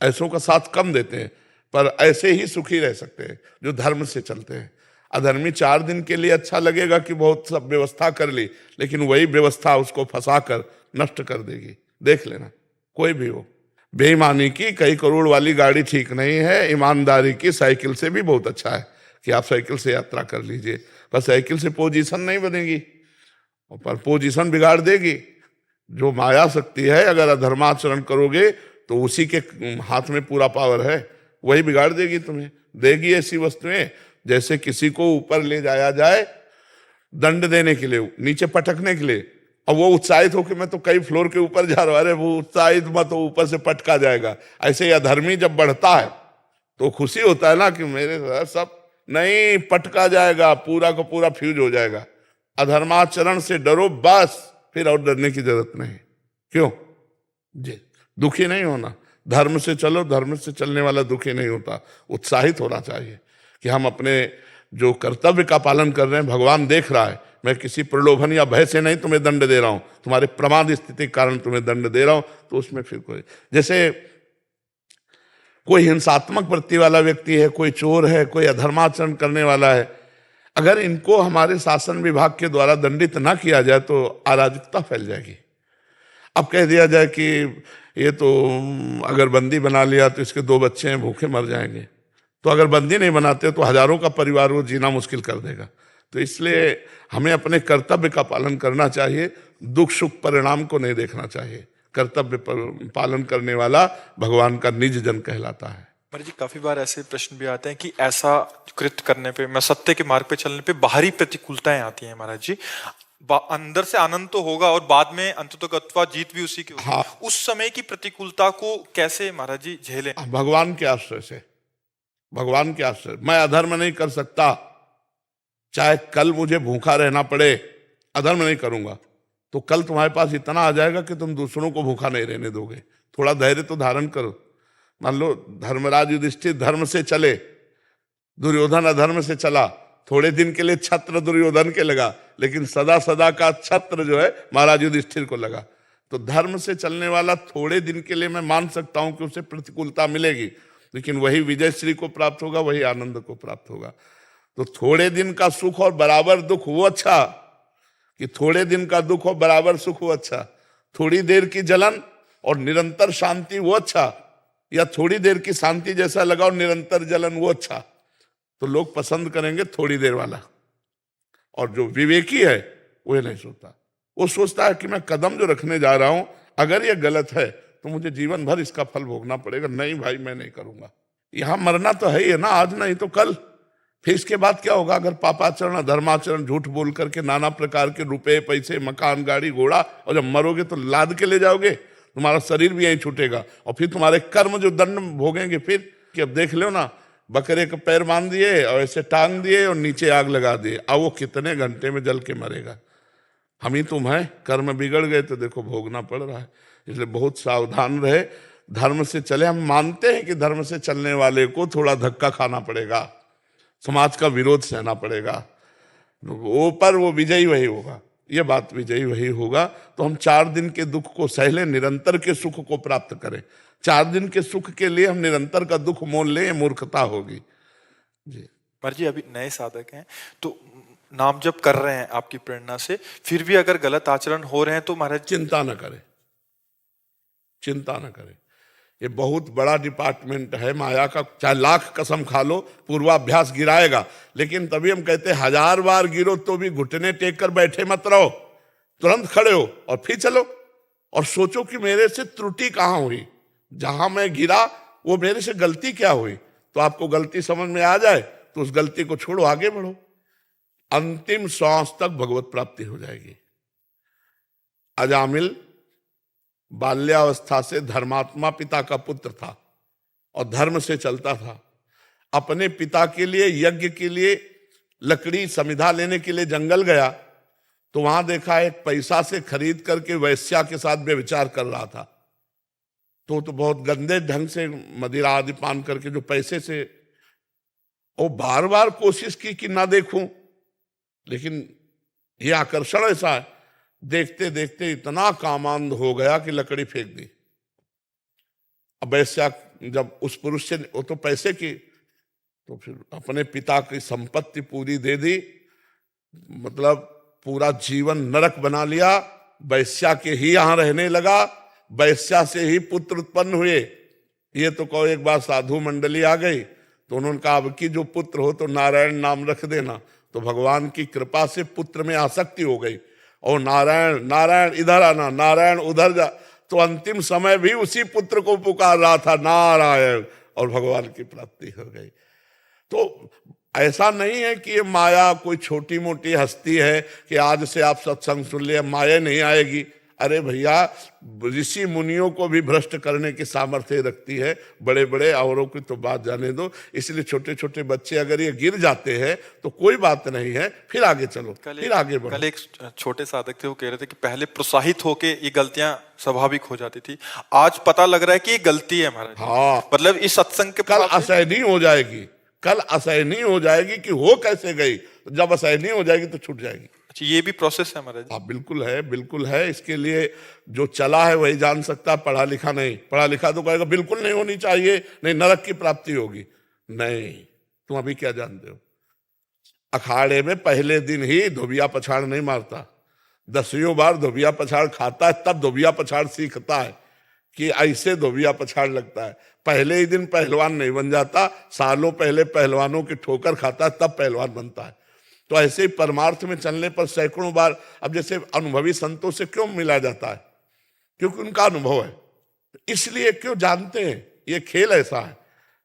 ऐसों का साथ कम देते हैं, पर ऐसे ही सुखी रह सकते हैं जो धर्म से चलते हैं। अधर्मी 4 दिन के लिए अच्छा लगेगा कि बहुत सब व्यवस्था कर ली, लेकिन वही व्यवस्था उसको फंसा कर नष्ट कर देगी। देख लेना, कोई भी हो। बेईमानी की कई करोड़ वाली गाड़ी ठीक नहीं है, ईमानदारी की साइकिल से भी बहुत अच्छा है कि आप साइकिल से यात्रा कर लीजिए। पर साइकिल से पोजीशन नहीं बनेगी, पर पोजीशन बिगाड़ देगी। जो माया शक्ति है, अगर अधर्माचरण करोगे तो उसी के हाथ में पूरा पावर है, वही बिगाड़ देगी तुम्हें। देगी ऐसी वस्तुएं जैसे किसी को ऊपर ले जाया जाए दंड देने के लिए, नीचे पटकने के लिए, अब वो उत्साहित होकर मैं तो कई फ्लोर के ऊपर जा रहा है, वो उत्साहित मत हो, ऊपर से पटका जाएगा। ऐसे ही अधर्मी जब बढ़ता है तो खुशी होता है ना कि मेरे सब नहीं, पटका जाएगा, पूरा का पूरा फ्यूज हो जाएगा। अधर्माचरण से डरो बस, फिर और डरने की जरूरत नहीं। क्यों जी? दुखी नहीं होना, धर्म से चलो, धर्म से चलने वाला दुखी नहीं होता। उत्साहित होना चाहिए कि हम अपने जो कर्तव्य का पालन कर रहे हैं, भगवान देख रहा है, मैं किसी प्रलोभन या भय से नहीं तुम्हें दंड दे रहा हूं, तुम्हारे प्रमाद स्थिति के कारण तुम्हें दंड दे रहा हूं। तो उसमें फिर कोई, जैसे कोई हिंसात्मक वृत्ति वाला व्यक्ति है, कोई चोर है, कोई अधर्माचरण करने वाला है, अगर इनको हमारे शासन विभाग के द्वारा दंडित ना किया जाए तो अराजकता फैल जाएगी। अब कह दिया जाए कि ये तो अगर बंदी बना लिया तो इसके 2 बच्चे हैं, भूखे मर जाएंगे, तो अगर बंदी नहीं बनाते तो हजारों का परिवार वो जीना मुश्किल कर देगा। तो इसलिए हमें अपने कर्तव्य का पालन करना चाहिए, दुख सुख परिणाम को नहीं देखना चाहिए। कर्तव्य पालन करने वाला भगवान का निज जन कहलाता है। महाराज जी, काफी बार ऐसे प्रश्न भी आते हैं कि ऐसा कृत्य करने पे, मैं सत्य के मार्ग पे चलने पे बाहरी प्रतिकूलताएं आती हैं महाराज जी। अंदर से आनंद तो होगा और बाद में अंततोगत्वा जीत भी उसी की होगी। हाँ। उस समय की प्रतिकूलता को कैसे महाराज जी झेलें? भगवान के आश्रय से, भगवान के आश्रय, मैं अधर्म नहीं कर सकता, चाहे कल मुझे भूखा रहना पड़े, अधर्म नहीं करूंगा। तो कल तुम्हारे पास इतना आ जाएगा कि तुम दूसरों को भूखा नहीं रहने दोगे। थोड़ा धैर्य तो धारण करो। मान लो धर्मराज युधिष्ठिर धर्म से चले, दुर्योधन अधर्म से चला, थोड़े दिन के लिए छत्र दुर्योधन के लगा, लेकिन सदा सदा का छत्र जो है महाराज युधिष्ठिर को लगा। तो धर्म से चलने वाला थोड़े दिन के लिए मैं मान सकता हूं कि उसे प्रतिकूलता मिलेगी, लेकिन वही विजय श्री को प्राप्त होगा, वही आनंद को प्राप्त होगा। तो थोड़े दिन का सुख और बराबर दुख वो अच्छा, कि थोड़े दिन का दुख और बराबर सुख वो अच्छा, थोड़ी देर की जलन और निरंतर शांति वो अच्छा, या थोड़ी देर की शांति जैसा लगा और निरंतर जलन वो अच्छा। तो लोग पसंद करेंगे थोड़ी देर वाला। और जो विवेकी है वो ये नहीं सोचता, वो सोचता है कि मैं कदम जो रखने जा रहा हूं अगर ये गलत है तो मुझे जीवन भर इसका फल भोगना पड़ेगा। नहीं भाई, मैं नहीं करूंगा। यहां मरना तो है ही है ना, आज नहीं तो कल। फिर इसके बाद क्या होगा? अगर पापाचरण अधर्माचरण झूठ बोल करके नाना प्रकार के रुपए पैसे मकान गाड़ी घोड़ा, और जब मरोगे तो लाद के ले जाओगे, तुम्हारा शरीर भी यहीं छूटेगा, और फिर तुम्हारे कर्म जो दंड भोगेंगे फिर। कि अब देख लो ना, बकरे का पैर बांध दिए और ऐसे टांग दिए और नीचे आग लगा दिए, अब वो कितने घंटे में जल के मरेगा। हम ही तुम हैं, कर्म बिगड़ गए तो देखो भोगना पड़ रहा है। इसलिए बहुत सावधान रहे, धर्म से चले। हम मानते हैं कि धर्म से चलने वाले को थोड़ा धक्का खाना पड़ेगा, समाज का विरोध सहना पड़ेगा, वो पर वो विजयी वही होगा, ये बात विजयी वही होगा। तो हम 4 दिन के दुख को सह लें, निरंतर के सुख को प्राप्त करें। 4 दिन के सुख के लिए हम निरंतर का दुख मोल लें, मूर्खता होगी जी। महाराज जी, अभी नए साधक हैं तो नाम जप कर रहे हैं आपकी प्रेरणा से, फिर भी अगर गलत आचरण हो रहे हैं तो महाराज चिंता न करें, चिंता न करें। ये बहुत बड़ा डिपार्टमेंट है माया का, चाहे लाख कसम खा लो पूर्वाभ्यास गिराएगा, लेकिन तभी हम कहते हैं 1000 बार गिरो तो भी घुटने टेक कर बैठे मत रहो, तुरंत खड़े हो और फिर चलो और सोचो कि मेरे से त्रुटि कहाँ हुई, जहां मैं गिरा वो मेरे से गलती क्या हुई। तो आपको गलती समझ में आ जाए तो उस गलती को छोड़ो, आगे बढ़ो, अंतिम श्वास तक भगवत प्राप्ति हो जाएगी। अजामिल बाल्यावस्था से धर्मात्मा पिता का पुत्र था और धर्म से चलता था। अपने पिता के लिए यज्ञ के लिए लकड़ी समिधा लेने के लिए जंगल गया तो वहां देखा एक पैसा से खरीद करके वैश्या के साथ व्यभिचार कर रहा था। तो बहुत गंदे ढंग से मदिरा आदि पान करके जो पैसे से, वो बार बार कोशिश की कि ना देखूं, लेकिन ये आकर्षण ऐसा है, देखते देखते इतना कामांध हो गया कि लकड़ी फेंक दी। अब वैश्या जब उस पुरुष से, वो तो पैसे की, तो फिर अपने पिता की संपत्ति पूरी दे दी, मतलब पूरा जीवन नरक बना लिया। वैश्या के ही यहां रहने लगा, वैश्या से ही पुत्र उत्पन्न हुए। ये तो कहो, एक बार साधु मंडली आ गई तो उन्होंने कहा अब की जो पुत्र हो तो नारायण नाम रख देना। तो भगवान की कृपा से पुत्र में आसक्ति हो गई और नारायण नारायण इधर आना, नारायण उधर जा, तो अंतिम समय भी उसी पुत्र को पुकार रहा था नारायण, और भगवान की प्राप्ति हो गई। तो ऐसा नहीं है कि ये माया कोई छोटी मोटी हस्ती है कि आज से आप सत्संग सुन लिया माया नहीं आएगी। अरे भैया, ऋषि मुनियों को भी भ्रष्ट करने की सामर्थ्य रखती है, बड़े बड़े, औरों की तो बात जाने दो। इसलिए छोटे छोटे बच्चे अगर ये गिर जाते हैं तो कोई बात नहीं है, फिर आगे चलो, फिर आगे बढ़ो। कल एक छोटे साधक थे, वो कह रहे थे कि पहले प्रोत्साहित होके ये गलतियां स्वाभाविक हो जाती थी, आज पता लग रहा है कि ये गलती है महाराज। हाँ, मतलब इस सत्संग के कल असहनीय हो जाएगी, कल असहनीय हो जाएगी कि हो कैसे गई, जब असहनीय हो जाएगी तो छूट जाएगी। अच्छा, ये भी प्रोसेस है महाराज? हाँ बिल्कुल है, बिल्कुल है। इसके लिए जो चला है वही जान सकता, पढ़ा लिखा नहीं। पढ़ा लिखा तो कहेगा बिल्कुल नहीं होनी चाहिए, नहीं नरक की प्राप्ति होगी। नहीं, तुम अभी क्या जानते हो? अखाड़े में पहले दिन ही धोबिया पछाड़ नहीं मारता, 10वीं बार धोबिया पछाड़ खाता है, तब धोबिया पछाड़ सीखता है कि ऐसे धोबिया पछाड़ लगता है। पहले ही दिन पहलवान नहीं बन जाता, सालों पहले पहलवानों की ठोकर खाता है तब पहलवान बनता है। तो ऐसे ही परमार्थ में चलने पर सैकड़ों बार, अब जैसे अनुभवी संतों से क्यों मिला जाता है? क्योंकि उनका अनुभव है, इसलिए क्यों जानते हैं ये खेल ऐसा है।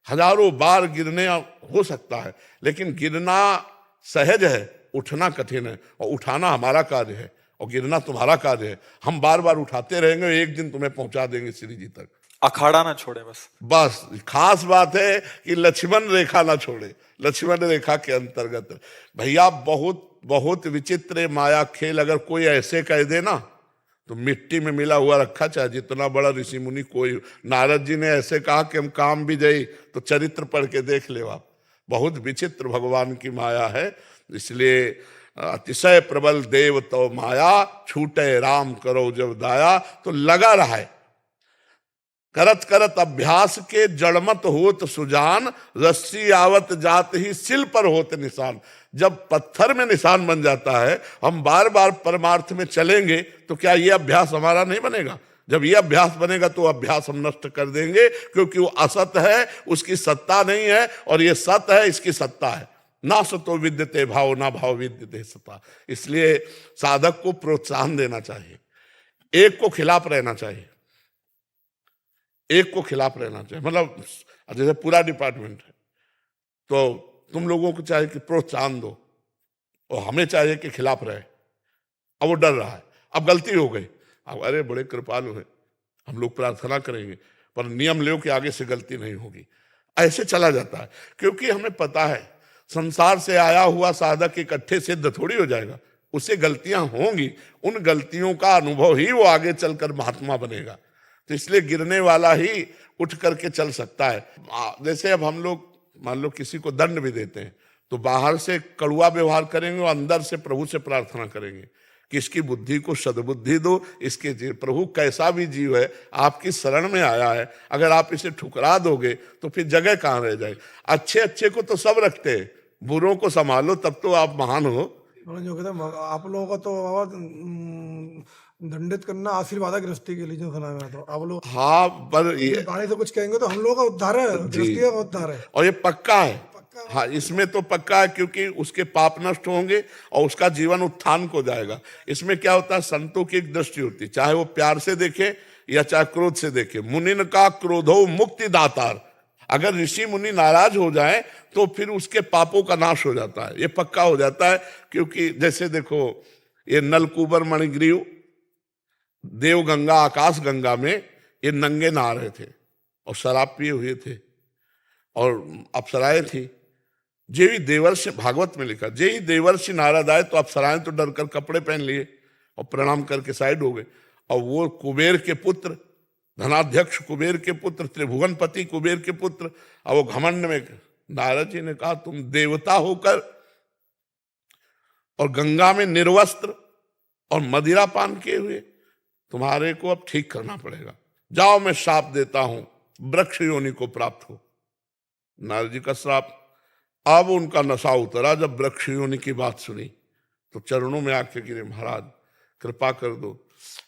हजारों बार गिरने हो सकता है, लेकिन गिरना सहज है, उठना कठिन है, और उठाना हमारा कार्य है। और गिरना तुम्हारा कार्य है। हम बार बार उठाते रहेंगे, एक दिन तुम्हें पहुंचा देंगे श्री जी तक। अखाड़ा ना छोड़े बस। बस खास बात है कि लक्ष्मण रेखा ना छोड़े, लक्ष्मण रेखा के अंतर्गत। भैया बहुत बहुत विचित्र है माया खेल। अगर कोई ऐसे कह दे ना तो मिट्टी में मिला हुआ रखा, चाहे जितना बड़ा ऋषि मुनि कोई। नारद जी ने ऐसे कहा कि हम काम भी जाई, तो चरित्र पढ़ के देख ले आप। बहुत विचित्र भगवान की माया है। इसलिए अतिशय प्रबल देव तो माया, छूटे राम करो जब दाया। तो लगा रहा है, करत करत अभ्यास के जड़मत होत सुजान, रस्सी आवत जात ही सिल पर होत निशान। जब पत्थर में निशान बन जाता है, हम बार बार परमार्थ में चलेंगे, तो क्या ये अभ्यास हमारा नहीं बनेगा? जब ये अभ्यास बनेगा तो अभ्यास हम नष्ट कर देंगे, क्योंकि वो असत है, उसकी सत्ता नहीं है, और ये सत है, इसकी सत्ता है। ना सतो विद्यते भाव, ना भाव विद्यते सत्ता। इसलिए साधक को प्रोत्साहन देना चाहिए, एक को खिलाफ रहना चाहिए, एक को खिलाफ रहना चाहिए। मतलब जैसे पूरा डिपार्टमेंट है, तो तुम लोगों को चाहिए कि प्रोत्साहन दो, और हमें चाहिए कि खिलाफ रहे। अब वो डर रहा है, अब गलती हो गई, अब अरे बड़े कृपालु हैं, हम लोग प्रार्थना करेंगे, पर नियम लो कि आगे से गलती नहीं होगी। ऐसे चला जाता है, क्योंकि हमें पता है संसार से आया हुआ साधक इकट्ठे सिद्ध थोड़ी हो जाएगा, उससे गलतियां होंगी। उन गलतियों का अनुभव ही वो आगे चलकर महात्मा बनेगा। तो इसलिए गिरने वाला ही उठ करके चल सकता है। जैसे अब हम लोग मान लो किसी को दंड भी देते हैं, तो बाहर से कड़वा व्यवहार करेंगे और अंदर से प्रभु से प्रार्थना करेंगे कि इसकी बुद्धि को सद्बुद्धि दो। इसके प्रभु कैसा भी जीव है, आपकी शरण में आया है, अगर आप इसे ठुकरा दोगे तो फिर जगह कहाँ रह जाएगी। अच्छे अच्छे को तो सब रखते हैं, बुरों को संभालो, तब तो आप महान हो। जो कहते हैं आप लोगों का तो बाबा दंडित करना आशीर्वाद है गृहस्थी के लिए, जो सुना है। तो आप लोग हाँ, पर ये गाने से कुछ कहेंगे तो हम लोगों का उद्धार है, गृहस्थी का उद्धार है, और ये पक्का है। हाँ, इसमें तो पक्का है, क्योंकि उसके पाप नष्ट होंगे और उसका जीवन उत्थान को जाएगा। इसमें क्या होता है, संतों की एक दृष्टि होती है, चाहे वो प्यार से देखे या चाहे क्रोध से देखे। मुनिन का क्रोधो मुक्ति दातार। अगर ऋषि मुनि नाराज हो जाए तो फिर उसके पापों का नाश हो जाता है, ये पक्का हो जाता है। क्योंकि जैसे देखो, ये नलकूबर मणिग्रीव देव गंगा आकाश गंगा में ये नंगे नहा रहे थे और शराब पिए हुए थे और अप्सराएं थी। जेही देवर्षि, भागवत में लिखा, जेही देवर्षि नारद आए तो अप्सराएं तो डर कर कपड़े पहन लिए और प्रणाम करके साइड हो गए। और वो कुबेर के पुत्र, धनाध्यक्ष कुबेर के पुत्र, त्रिभुवनपति कुबेर के पुत्र, और वो घमंड में, नारद जी ने कहा तुम देवता होकर और गंगा में निर्वस्त्र और मदिरा पान किए हुए, तुम्हारे को अब ठीक करना पड़ेगा। जाओ मैं श्राप देता हूं, वृक्ष योनि को प्राप्त हो। नारद जी का श्राप। अब उनका नशा उतरा, जब वृक्ष योनि की बात सुनी तो चरणों में आके गिरे, महाराज कृपा कर दो,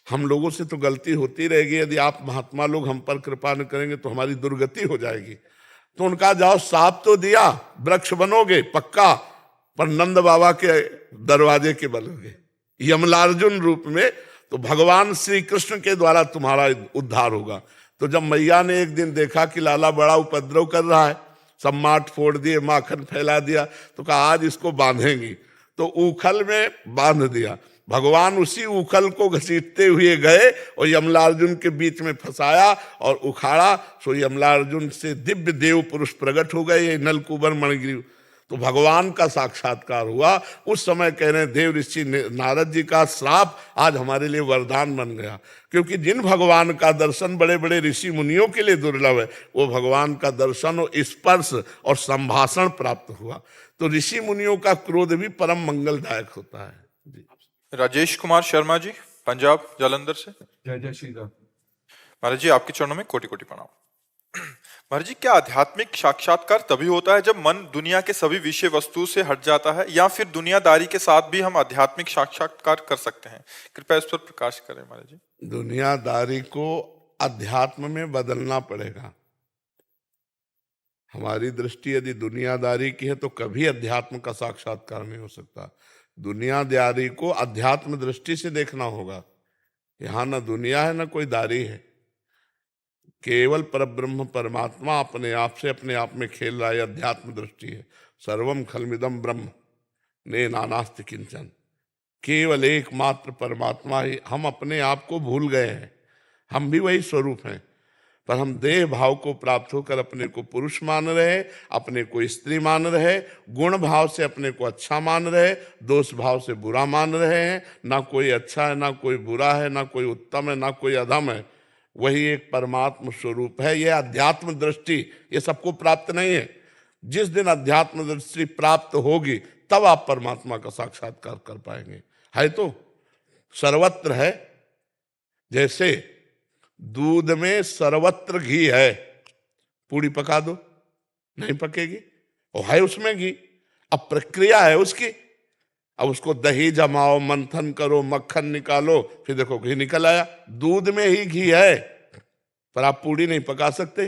हम लोगों से तो गलती होती रहेगी, यदि आप महात्मा लोग हम पर कृपा न करेंगे तो हमारी दुर्गति हो जाएगी। तो उनका जाओ, श्राप तो दिया, वृक्ष बनोगे पक्का, पर नंद बाबा के दरवाजे के बनोगे यमलार्जुन रूप में, तो भगवान श्री कृष्ण के द्वारा तुम्हारा उद्धार होगा। तो जब मैया ने एक दिन देखा कि लाला बड़ा उपद्रव कर रहा है, सब माट फोड़ दिए, माखन फैला दिया, तो कहा आज इसको बांधेंगी। तो उखल में बांध दिया। भगवान उसी उखल को घसीटते हुए गए और यमलार्जुन के बीच में फंसाया और उखाड़ा। सो यमलार्जुन से दिव्य देव पुरुष प्रकट हो गए, ये नलकूबर मणिग्रीव। तो भगवान का साक्षात्कार हुआ। उस समय कह रहे हैं देव ऋषि नारद जी का श्राप आज हमारे लिए वरदान बन गया, क्योंकि जिन भगवान का दर्शन बड़े बड़े ऋषि मुनियों के लिए दुर्लभ है, वो भगवान का दर्शन और स्पर्श और संभाषण प्राप्त हुआ। तो ऋषि मुनियों का क्रोध भी परम मंगलदायक होता है। जी। राजेश कुमार शर्मा जी, पंजाब जालंधर से। जय जय श्री राम। महाराज जी, आपके चरणों में कोटि कोटि प्रणाम। महाराज जी, क्या आध्यात्मिक साक्षात्कार तभी होता है जब मन दुनिया के सभी विषय वस्तु से हट जाता है, या फिर दुनियादारी के साथ भी हम आध्यात्मिक साक्षात्कार कर सकते हैं? कृपया इस पर प्रकाश करें महाराज जी। दुनियादारी को अध्यात्म में बदलना पड़ेगा। हमारी दृष्टि यदि दुनियादारी की है तो कभी अध्यात्म का साक्षात्कार नहीं हो सकता। दुनियादारी को अध्यात्म दृष्टि से देखना होगा। यहाँ न दुनिया है न कोई दारी है, केवल परब्रह्म परमात्मा अपने आप से अपने आप में खेल रहा है, अध्यात्म दृष्टि है। सर्वम खलमिदम ब्रह्म ने नानास्ति किंचन। केवल एकमात्र परमात्मा ही। हम अपने आप को भूल गए हैं, हम भी वही स्वरूप हैं, पर हम देह भाव को प्राप्त होकर अपने को पुरुष मान रहे, अपने को स्त्री मान रहे, गुण भाव से अपने को अच्छा मान रहे, दोष भाव से बुरा मान रहे हैं। ना कोई अच्छा है, ना कोई बुरा है, ना कोई उत्तम है, ना कोई अधम है। वही एक परमात्म स्वरूप है। यह अध्यात्म दृष्टि ये सबको प्राप्त नहीं है। जिस दिन अध्यात्म दृष्टि प्राप्त होगी तब आप परमात्मा का साक्षात्कार कर पाएंगे। है तो सर्वत्र है। जैसे दूध में सर्वत्र घी है, पूड़ी पका दो नहीं पकेगी, और है उसमें घी। अब प्रक्रिया है उसकी, अब उसको दही जमाओ, मंथन करो, मक्खन निकालो, फिर देखो घी निकल आया। दूध में ही घी है, पर आप पूड़ी नहीं पका सकते,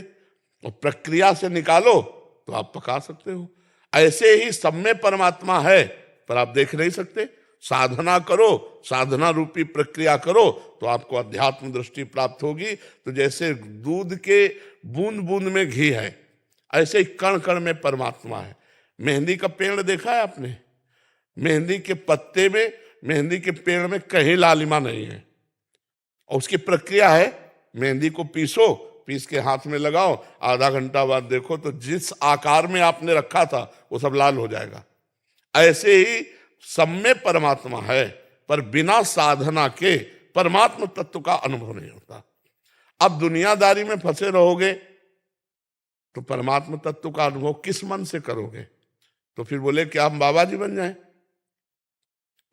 और प्रक्रिया से निकालो तो आप पका सकते हो। ऐसे ही सब में परमात्मा है, पर आप देख नहीं सकते। साधना करो, साधना रूपी प्रक्रिया करो तो आपको अध्यात्म दृष्टि प्राप्त होगी। तो जैसे दूध के बूंद बूंद में घी है, ऐसे ही कण कण में परमात्मा है। मेहंदी का पेड़ देखा है आपने? मेहंदी के पत्ते में, मेहंदी के पेड़ में कहीं लालिमा नहीं है, और उसकी प्रक्रिया है मेहंदी को पीसो, पीस के हाथ में लगाओ, आधा घंटा बाद देखो तो जिस आकार में आपने रखा था वो सब लाल हो जाएगा। ऐसे ही सब में परमात्मा है, पर बिना साधना के परमात्मा तत्व का अनुभव नहीं होता। अब दुनियादारी में फंसे रहोगे तो परमात्मा तत्व का अनुभव किस मन से करोगे? तो फिर बोले क्या हम बाबा जी बन जाएं?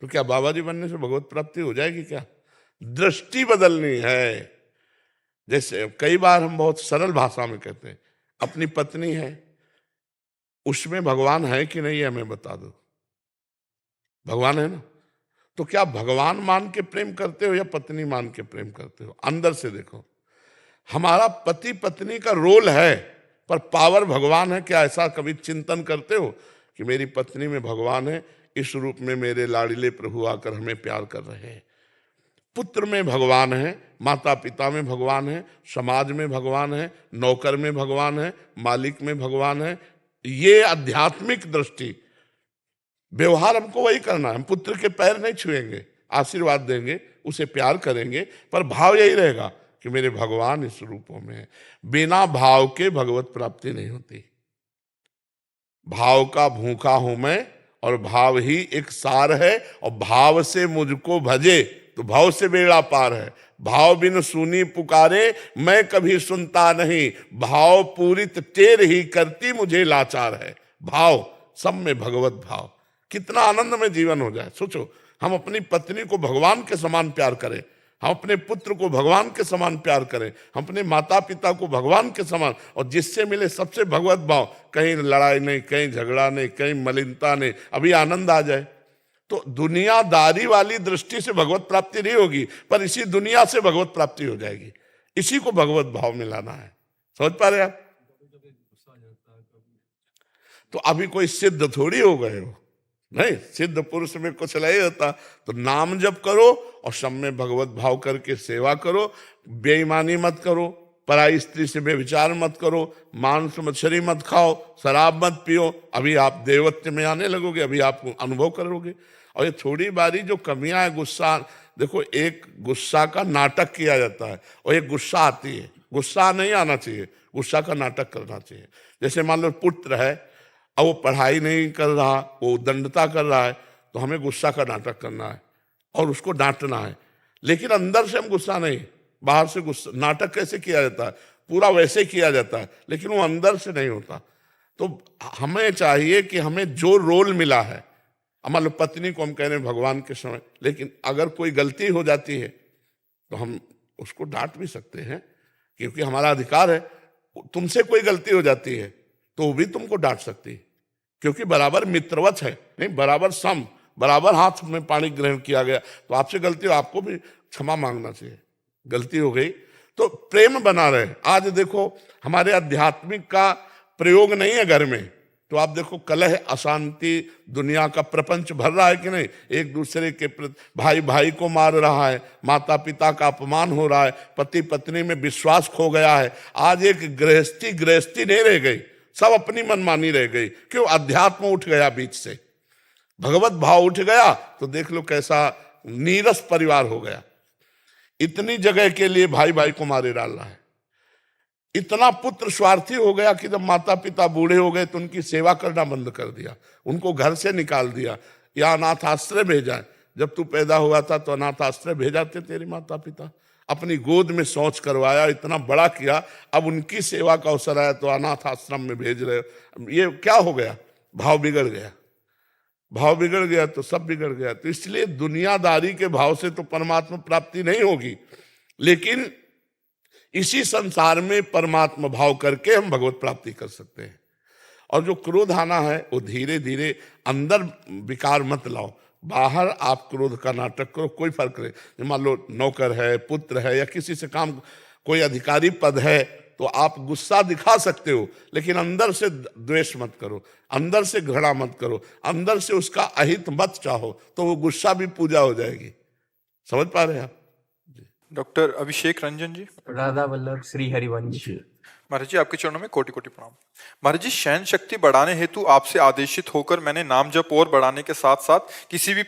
तो क्या बाबा जी बनने से भगवत प्राप्ति हो जाएगी क्या? दृष्टि बदलनी है। जैसे कई बार हम बहुत सरल भाषा में कहते हैं, अपनी पत्नी है, उसमें भगवान है कि नहीं है हमें बता दो। भगवान है ना, तो क्या भगवान मान के प्रेम करते हो या पत्नी मान के प्रेम करते हो? अंदर से देखो। हमारा पति पत्नी का रोल है, पर पावर भगवान है क्या? ऐसा कभी चिंतन करते हो कि मेरी पत्नी में भगवान है, इस रूप में मेरे लाड़िले प्रभु आकर हमें प्यार कर रहे हैं। पुत्र में भगवान है, माता पिता में भगवान है, समाज में भगवान है, नौकर में भगवान है, मालिक में भगवान है। ये आध्यात्मिक दृष्टि। व्यवहार हमको वही करना है। हम पुत्र के पैर नहीं छुएंगे, आशीर्वाद देंगे, उसे प्यार करेंगे, पर भाव यही रहेगा कि मेरे भगवान इस रूपों में है। बिना भाव के भगवत प्राप्ति नहीं होती। भाव का भूखा हूं मैं, और भाव ही एक सार है, और भाव से मुझको भजे तो भाव से बेड़ा पार है। भाव बिन सुनी पुकारे मैं कभी सुनता नहीं, भाव पूरित टेर ही करती मुझे लाचार है। भाव, सब में भगवत भाव, कितना आनंद में जीवन हो जाए। सोचो, हम अपनी पत्नी को भगवान के समान प्यार करें, हम अपने पुत्र को भगवान के समान प्यार करें, हम अपने माता पिता को भगवान के समान, और जिससे मिले सबसे भगवत भाव, कहीं लड़ाई नहीं, कहीं झगड़ा नहीं, कहीं मलिनता नहीं, अभी आनंद आ जाए। तो दुनियादारी वाली दृष्टि से भगवत प्राप्ति नहीं होगी, पर इसी दुनिया से भगवत प्राप्ति हो जाएगी। इसी को भगवत भाव में लाना है। समझ पा रहे आप? तो अभी कोई सिद्ध थोड़ी हो गए हो, नहीं। सिद्ध पुरुष में कुछ नहीं होता। तो नाम जप करो और सब में भगवत भाव करके सेवा करो। बेईमानी मत करो, पराई स्त्री से बेविचार मत करो, मांस मछली मत खाओ, शराब मत पियो। अभी आप देवत्व में आने लगोगे, अभी आप अनुभव करोगे। और ये थोड़ी बारी जो कमियां है, गुस्सा, देखो, एक गुस्सा का नाटक किया जाता है और एक गुस्सा आती है। गुस्सा नहीं आना चाहिए, गुस्सा का नाटक करना चाहिए। जैसे मान लो पुत्र है, अब वो पढ़ाई नहीं कर रहा, वो दंडता कर रहा है, तो हमें गुस्सा का नाटक करना है और उसको डांटना है। लेकिन अंदर से हम गुस्सा नहीं, बाहर से गुस्सा। नाटक कैसे किया जाता है? पूरा वैसे किया जाता है, लेकिन वो अंदर से नहीं होता। तो हमें चाहिए कि हमें जो रोल मिला है, मान लो पत्नी को हम कह रहे हैं भगवान के समय, लेकिन अगर कोई गलती हो जाती है तो हम उसको डांट भी सकते हैं, क्योंकि हमारा अधिकार है। तुमसे कोई गलती हो जाती है तो वो भी तुमको डांट सकती है, क्योंकि बराबर मित्रवत है, नहीं, बराबर सम, बराबर हाथ में पानी ग्रहण किया गया। तो आपसे गलती हो, आपको भी क्षमा मांगना चाहिए। गलती हो गई तो प्रेम बना रहे। आज देखो, हमारे आध्यात्मिक का प्रयोग नहीं है घर में, तो आप देखो कलह, अशांति, दुनिया का प्रपंच भर रहा है कि नहीं। एक दूसरे के भाई भाई को मार रहा है, माता पिता का अपमान हो रहा है, पति पत्नी में विश्वास खो गया है। आज एक गृहस्थी नहीं रह गई, सब अपनी मनमानी रह गई। क्यों? अध्यात्म उठ गया बीच से। भगवत भाव उठ गया तो देख लो कैसा नीरस परिवार हो गया। इतनी जगह के लिए भाई भाई को मारे डाल रहा है। इतना पुत्र स्वार्थी हो गया कि जब माता पिता बूढ़े हो गए तो उनकी सेवा करना बंद कर दिया, उनको घर से निकाल दिया या अनाथ आश्रय भेजा। जब तू पैदा हुआ था तो अनाथ आश्रय भेजा थे तेरे माता पिता, अपनी गोद में शौच करवाया, इतना बड़ा किया, अब उनकी सेवा का अवसर आया तो अनाथ आश्रम में भेज रहे हो। ये क्या हो गया? भाव बिगड़ गया। भाव बिगड़ गया तो सब बिगड़ गया। तो इसलिए दुनियादारी के भाव से तो परमात्मा प्राप्ति नहीं होगी, लेकिन इसी संसार में परमात्मा भाव करके हम भगवत प्राप्ति कर सकते हैं। और जो क्रोध आना है वो धीरे धीरे अंदर विकार मत लाओ, बाहर आप क्रोध का नाटक करो, कोई फर्क नहीं। मान लो नौकर है, पुत्र है, या किसी से काम, कोई अधिकारी पद है तो आप गुस्सा दिखा सकते हो, लेकिन अंदर से द्वेष मत करो, अंदर से घृणा मत करो, अंदर से उसका अहित मत चाहो, तो वो गुस्सा भी पूजा हो जाएगी। समझ पा रहे हैं आप? डॉक्टर अभिषेक रंजन जी। राधा वल्लभ श्री हरिवंश। महाराज जी आपके चरणों में कोटि कोटि प्रणाम। महाराज जी, शयन शक्ति बढ़ाने हेतु आपसे आदेशित होकर मैंने नाम जप और बढ़ाने के साथ साथ किसी भी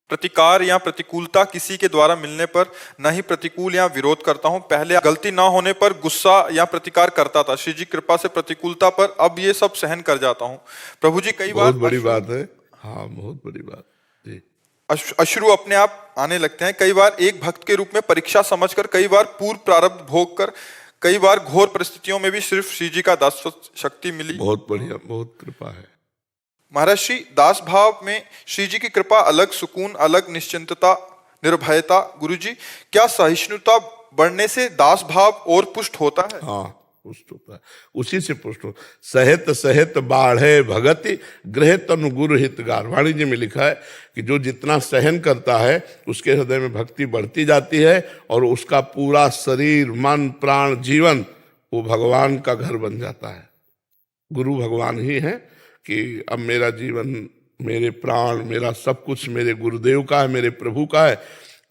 प्रतिकार या प्रतिकूलता किसी के द्वारा मिलने पर न ही प्रतिकूल या विरोध करता हूं। पहले गलती ना होने पर गुस्सा या प्रतिकार करता था, श्री जी कृपा से प्रतिकूलता पर अब ये सब सहन कर जाता हूं। प्रभु जी कई बार बहुत बड़ी बात है। हाँ, बहुत बड़ी बात जी। अश्रु अपने आप आने लगते हैं, कई बार एक भक्त के रूप में परीक्षा समझकर, कई बार पूर्व प्रारब्ध भोग कर, कई बार घोर परिस्थितियों में भी सिर्फ श्री जी का दास शक्ति मिली। बहुत बढ़िया, बहुत कृपा है महाराज श्री। दास भाव में श्री जी की कृपा अलग, सुकून अलग, निश्चिंतता, निर्भयता। गुरु जी, क्या सहिष्णुता बढ़ने से दास भाव और पुष्ट होता है? हाँ, पुष्ट होता है, उसी से पुष्ट हो। सहित सहित बाढ़े भगति गृह तनु गुरु हितगार। वाणिज्य में लिखा है कि जो जितना सहन करता है उसके हृदय में भक्ति बढ़ती जाती है और उसका पूरा शरीर, मन, प्राण, जीवन वो भगवान का घर बन जाता है। गुरु भगवान ही है कि अब मेरा जीवन, मेरे प्राण, मेरा सब कुछ मेरे गुरुदेव का है, मेरे प्रभु का है।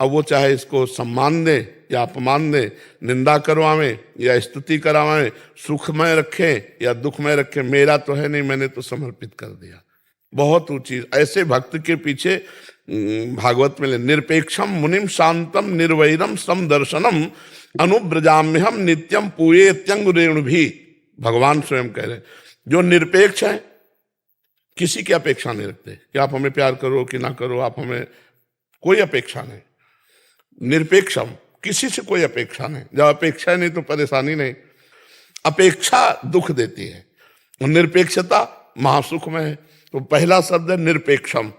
अब वो चाहे इसको सम्मान दे या अपमान दे, निंदा करवावें या स्तुति करावें, सुखमय रखें या दुखमय रखें, मेरा तो है नहीं, मैंने तो समर्पित कर दिया। बहुत ऊंची ऐसे भक्त के पीछे भागवत में निरपेक्षम मुनिम शांतम निर्वैरम समदर्शनम अनुब्रजाम्यहम नित्यम पूये त्यंगुरेणु भी। भगवान स्वयं कह रहे हैं जो निरपेक्ष है, किसी की अपेक्षा नहीं रखते कि आप हमें प्यार करो कि ना करो, आप हमें, कोई अपेक्षा नहीं। निरपेक्षम, किसी से कोई अपेक्षा नहीं। जब अपेक्षा नहीं तो परेशानी नहीं। अपेक्षा दुख देती है और निरपेक्षता महासुख में है। तो पहला शब्द है निरपेक्षम।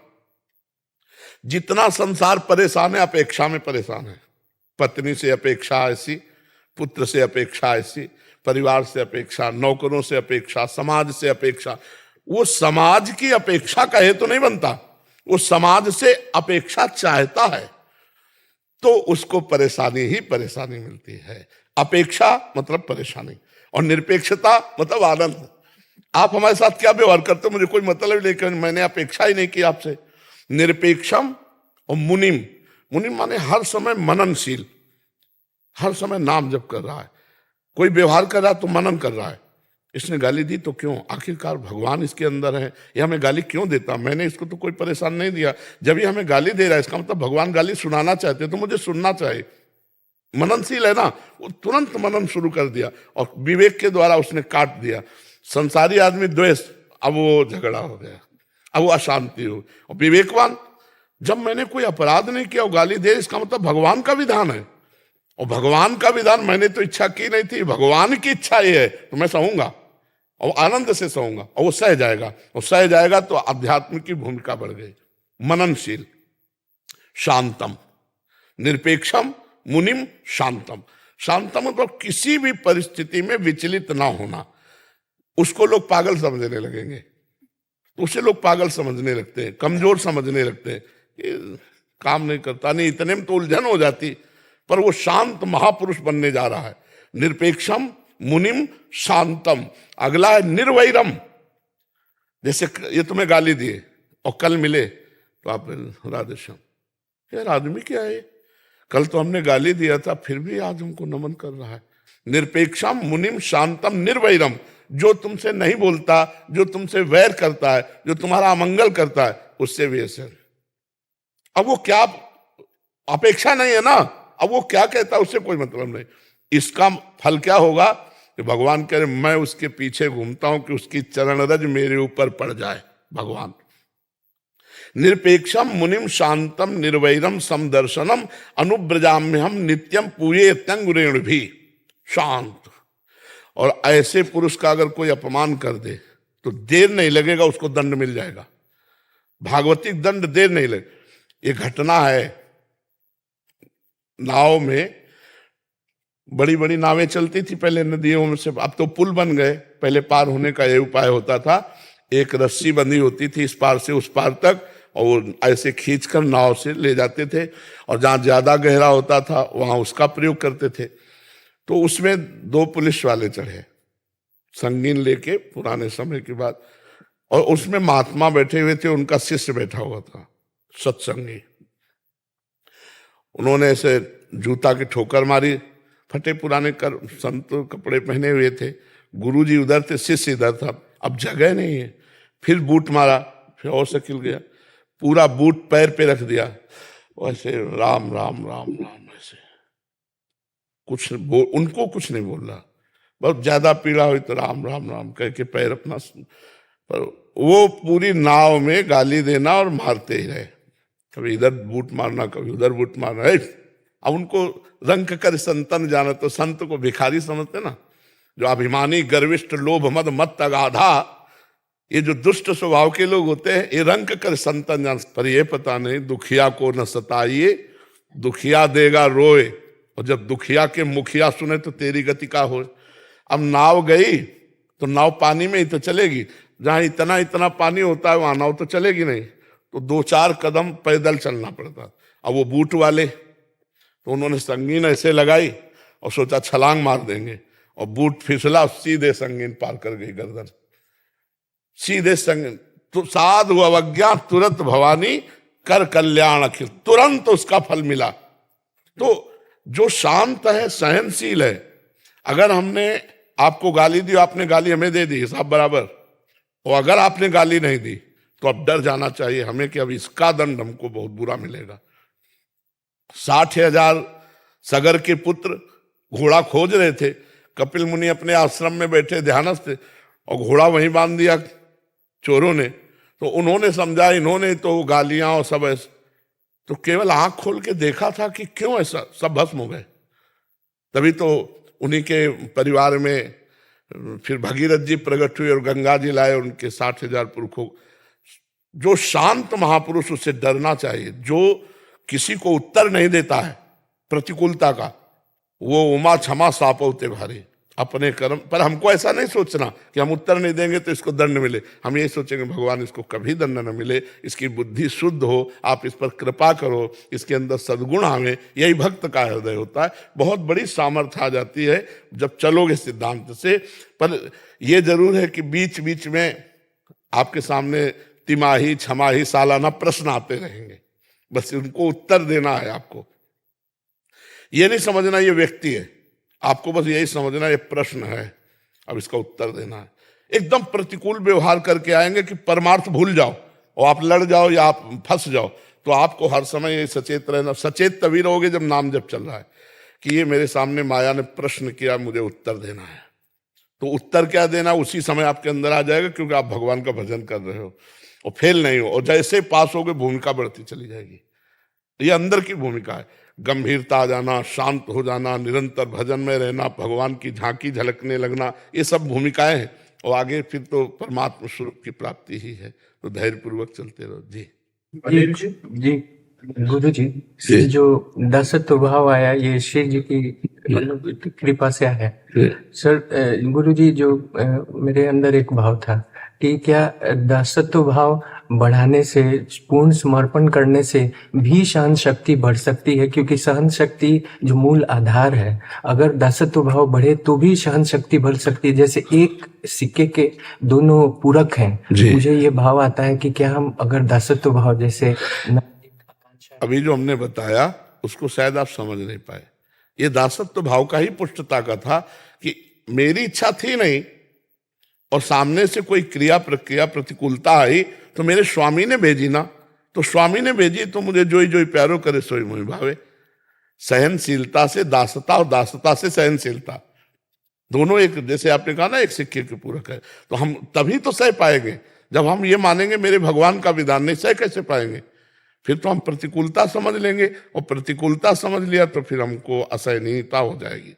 जितना संसार परेशान है, अपेक्षा में परेशान है। पत्नी से अपेक्षा ऐसी, पुत्र से अपेक्षा ऐसी, परिवार से अपेक्षा, नौकरों से अपेक्षा, समाज से अपेक्षा। वो समाज की अपेक्षा कहे तो नहीं बनता, वो समाज से अपेक्षा चाहता है तो उसको परेशानी ही परेशानी मिलती है। अपेक्षा मतलब परेशानी और निरपेक्षता मतलब आनंद। आप हमारे साथ क्या व्यवहार करते हो मुझे कोई मतलब नहीं, कि मैंने अपेक्षा ही नहीं की आपसे। निरपेक्षम और मुनिम, मुनिम माने हर समय मननशील, हर समय नाम जप कर रहा है। कोई व्यवहार कर रहा है तो मनन कर रहा है। इसने गाली दी तो क्यों, आखिरकार भगवान इसके अंदर है, ये हमें गाली क्यों देता, मैंने इसको तो कोई परेशान नहीं दिया। जब ये हमें गाली दे रहा है इसका मतलब भगवान गाली सुनाना चाहते तो मुझे सुनना चाहिए। मननशील है ना, वो तुरंत मनन शुरू कर दिया और विवेक के द्वारा उसने काट दिया। संसारी आदमी द्वेष, अब वो झगड़ा हो गया, अब वो अशांति हो। और विवेकवान, जब मैंने कोई अपराध नहीं किया वो गाली दे, इसका मतलब भगवान का विधान है और भगवान का विधान मैंने तो इच्छा की नहीं थी, भगवान की इच्छा ये है तो मैं सहूंगा और आनंद से सहूंगा और वो सह जाएगा। और सह जाएगा तो अध्यात्म की भूमिका बढ़ गई। मननशील, शांतम, निरपेक्षम, मुनिम, शांतम। शांतम मतलब किसी भी परिस्थिति में विचलित ना होना। उसको लोग पागल समझने लगेंगे, उसे लोग पागल समझने लगते हैं, कमजोर समझने लगते हैं, काम नहीं करता, नहीं, इतने में तो उलझन हो जाती। पर वो शांत महापुरुष बनने जा रहा है। निरपेक्षम, मुनिम, शांतम। अगला है निर्वैरम। जैसे ये तुम्हें गाली दिए और कल मिले तो आप राधेश्याम, यार आदमी क्या है, कल तो हमने गाली दिया था फिर भी आज हमको नमन कर रहा है। निरपेक्षम, मुनिम, शांतम, निर्वैरम। जो तुमसे नहीं बोलता, जो तुमसे वैर करता है, जो तुम्हारा अमंगल करता है, उससे वेष है। अब वो क्या अपेक्षा नहीं है ना, अब वो क्या कहता है उससे कोई मतलब नहीं। इसका फल क्या होगा कि भगवान कह रहे मैं उसके पीछे घूमता हूं कि उसकी चरण रज मेरे ऊपर पड़ जाए। भगवान निरपेक्षम मुनिम शांतम निर्वैरम समदर्शनम अनुब्रजाम्यहम नित्यम पूये तंगुरेण भी। शांत और ऐसे पुरुष का अगर कोई अपमान कर दे तो देर नहीं लगेगा, उसको दंड मिल जाएगा। भागवतिक दंड देर नहीं लगे। ये घटना है, नाव में बड़ी बड़ी नावें चलती थी पहले नदियों में से, अब तो पुल बन गए। पहले पार होने का ये उपाय होता था, एक रस्सी बंधी होती थी इस पार से उस पार तक, और ऐसे खींचकर नाव से ले जाते थे, और जहां ज्यादा गहरा होता था वहां उसका प्रयोग करते थे। तो उसमें 2 पुलिस वाले चढ़े, संगीन लेके, पुराने समय की बात, और उसमें महात्मा बैठे हुए थे, उनका शिष्य बैठा हुआ था, सत्संगी। उन्होंने ऐसे जूता की ठोकर मारी, फटे पुराने संत कपड़े पहने हुए थे, गुरुजी उधर थे, शिष्य इधर था। अब जगह नहीं है, फिर बूट मारा, फिर और से खिल गया, पूरा बूट पैर पे रख दिया, वैसे राम राम राम राम, ऐसे कुछ उनको कुछ नहीं बोल रहा। बहुत ज्यादा पीड़ा हुई तो राम राम राम कह के पैर अपना, पर वो पूरी नाव में गाली देना और मारते ही रहे, कभी इधर बूट मारना, कभी उधर बूट मारना। अब उनको रंग कर संतन जाना, तो संत को भिखारी समझते ना, जो अभिमानी गर्विष्ठ लोभ मद मत अगाधा, ये जो दुष्ट स्वभाव के लोग होते हैं, ये रंग कर संतन जान। पर ये पता नहीं दुखिया को न सताइए, दुखिया देगा रोए, और जब दुखिया के मुखिया सुने तो तेरी गति का हो। अब नाव गई तो नाव पानी में ही तो चलेगी, जहां इतना इतना पानी होता है वहां नाव तो चलेगी नहीं, तो 2-4 कदम पैदल चलना पड़ता। अब वो बूट वाले, तो उन्होंने संगीन ऐसे लगाई और सोचा छलांग मार देंगे, और बूट फिसला, सीधे संगीन पार कर गई गर्दन, सीधे संगीन। तो साधु अवज्ञा तुरंत भवानी कर कल्याण अखिल, तुरंत उसका फल मिला। तो जो शांत है, सहनशील है, अगर हमने आपको गाली दी, आपने गाली हमें दे दी, हिसाब बराबर, और अगर आपने गाली नहीं दी तो अब डर जाना चाहिए हमें कि अब इसका दंड हमको बहुत बुरा मिलेगा। 60,000 सगर के पुत्र घोड़ा खोज रहे थे, कपिल मुनि अपने आश्रम में बैठे ध्यानस्थ थे, और घोड़ा वहीं बांध दिया चोरों ने। तो उन्होंने समझा, इन्होंने तो गालियां और सब ऐसे, तो केवल आंख खोल के देखा था कि क्यों ऐसा, सब भस्म हो गए। तभी तो उन्हीं के परिवार में फिर भगीरथ जी प्रकट हुए और गंगा जी लाए उनके 60,000 पुरखों। जो शांत महापुरुष, उससे डरना चाहिए। जो किसी को उत्तर नहीं देता है प्रतिकूलता का, वो उमा क्षमा सापौते भारी, अपने कर्म पर। हमको ऐसा नहीं सोचना कि हम उत्तर नहीं देंगे तो इसको दंड मिले, हम यही सोचेंगे भगवान इसको कभी दंड न मिले, इसकी बुद्धि शुद्ध हो, आप इस पर कृपा करो, इसके अंदर सद्गुण आवे। यही भक्त का हृदय होता है। बहुत बड़ी सामर्थ्य आ जाती है जब चलोगे सिद्धांत से। पर यह जरूर है कि बीच बीच में आपके सामने तिमाही, छमाही, सालाना प्रश्न आते रहेंगे, बस उनको उत्तर देना है आपको। ये नहीं समझना ये व्यक्ति है, आपको बस यही समझना ये प्रश्न है, अब इसका उत्तर देना है। एकदम प्रतिकूल व्यवहार करके आएंगे कि परमार्थ भूल जाओ और आप लड़ जाओ या आप फंस जाओ, तो आपको हर समय ये सचेत रहना। सचेत तभी रहोगे जब नाम जब चल रहा है कि ये मेरे सामने माया ने प्रश्न किया, मुझे उत्तर देना है। तो उत्तर क्या देना उसी समय आपके अंदर आ जाएगा, क्योंकि आप भगवान का भजन कर रहे हो और फेल नहीं हो। और जैसे पास होगे भूमिका बढ़ती चली जाएगी। ये अंदर की भूमिका है, गंभीरता आ जाना, शांत हो जाना, निरंतर भजन में रहना, भगवान की झांकी झलकने लगना, ये सब भूमिकाएं हैं। और आगे फिर तो परमात्मा स्वरूप की प्राप्ति ही है। तो धैर्यपूर्वक चलते रहो। जी जी गुरु जी, ये जो दासत्व भाव आया, ये श्री जी की कृपा से आया। सर गुरु जी, जो मेरे अंदर एक भाव था कि क्या दासत्व भाव बढ़ाने से, पूर्ण समर्पण करने से भी सहन शक्ति बढ़ सकती है? क्योंकि सहन शक्ति जो मूल आधार है, अगर दासत्व भाव बढ़े तो भी सहन शक्ति बढ़ सकती है। जैसे एक सिक्के के दोनों पूरक हैं। मुझे ये भाव आता है कि क्या हम अगर दासत्व भाव जैसे अभी जो हमने बताया उसको शायद आप समझ नहीं पाए। ये दासत्व भाव का ही पुष्टता का था कि मेरी इच्छा थी नहीं, और सामने से कोई क्रिया प्रक्रिया प्रतिकूलता आई तो मेरे स्वामी ने भेजी ना, तो स्वामी ने भेजी तो मुझे जोई जोई प्यारो करे सोई मोहि भावे। सहनशीलता से दासता और दासता से सहनशीलता, दोनों एक, जैसे आपने कहा ना एक सिक्के के पूरक है। तो हम तभी तो सह पाएंगे जब हम ये मानेंगे मेरे भगवान का विधान, नहीं सह कैसे पाएंगे? फिर तो हम प्रतिकूलता समझ लेंगे, और प्रतिकूलता समझ लिया तो फिर हमको असहनीयता हो जाएगी,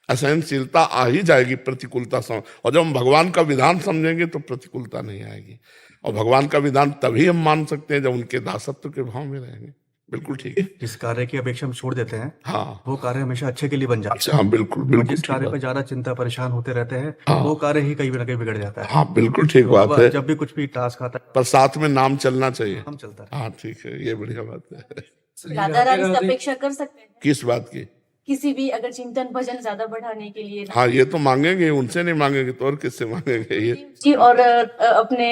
असहनशीलता आ ही जाएगी प्रतिकूलता समझ। और जब हम भगवान का विधान समझेंगे तो प्रतिकूलता नहीं आएगी। और भगवान का विधान तभी हम मान सकते हैं जब उनके दासत्व के भाव में रहेंगे। बिल्कुल ठीक है। जिस कार्य की अपेक्षा हम छोड़ देते हैं, हाँ वो कार्य हमेशा अच्छे के लिए बन जाता अच्छा, हाँ बिल्कुल है। बिल्कुल जिस ठीक कार्य बात। पर ज्यादा चिंता परेशान होते रहते हैं, हाँ। वो कार्य ही कहीं ना कहीं बिगड़ जाता है। हाँ बिल्कुल ठीक तो बात अब है, जब भी कुछ भी टास्क आता है, पर साथ में नाम चलना चाहिए। हम चलता है। हाँ ठीक है, ये बढ़िया बात है। राधा रानी से अपेक्षा कर सकते हैं किस बात की? किसी भी अगर चिंतन भजन ज्यादा बढ़ाने के लिए हाँ ये तो मांगेंगे, उनसे नहीं मांगेंगे तो और किससे मांगेंगे ये? जी। और अपने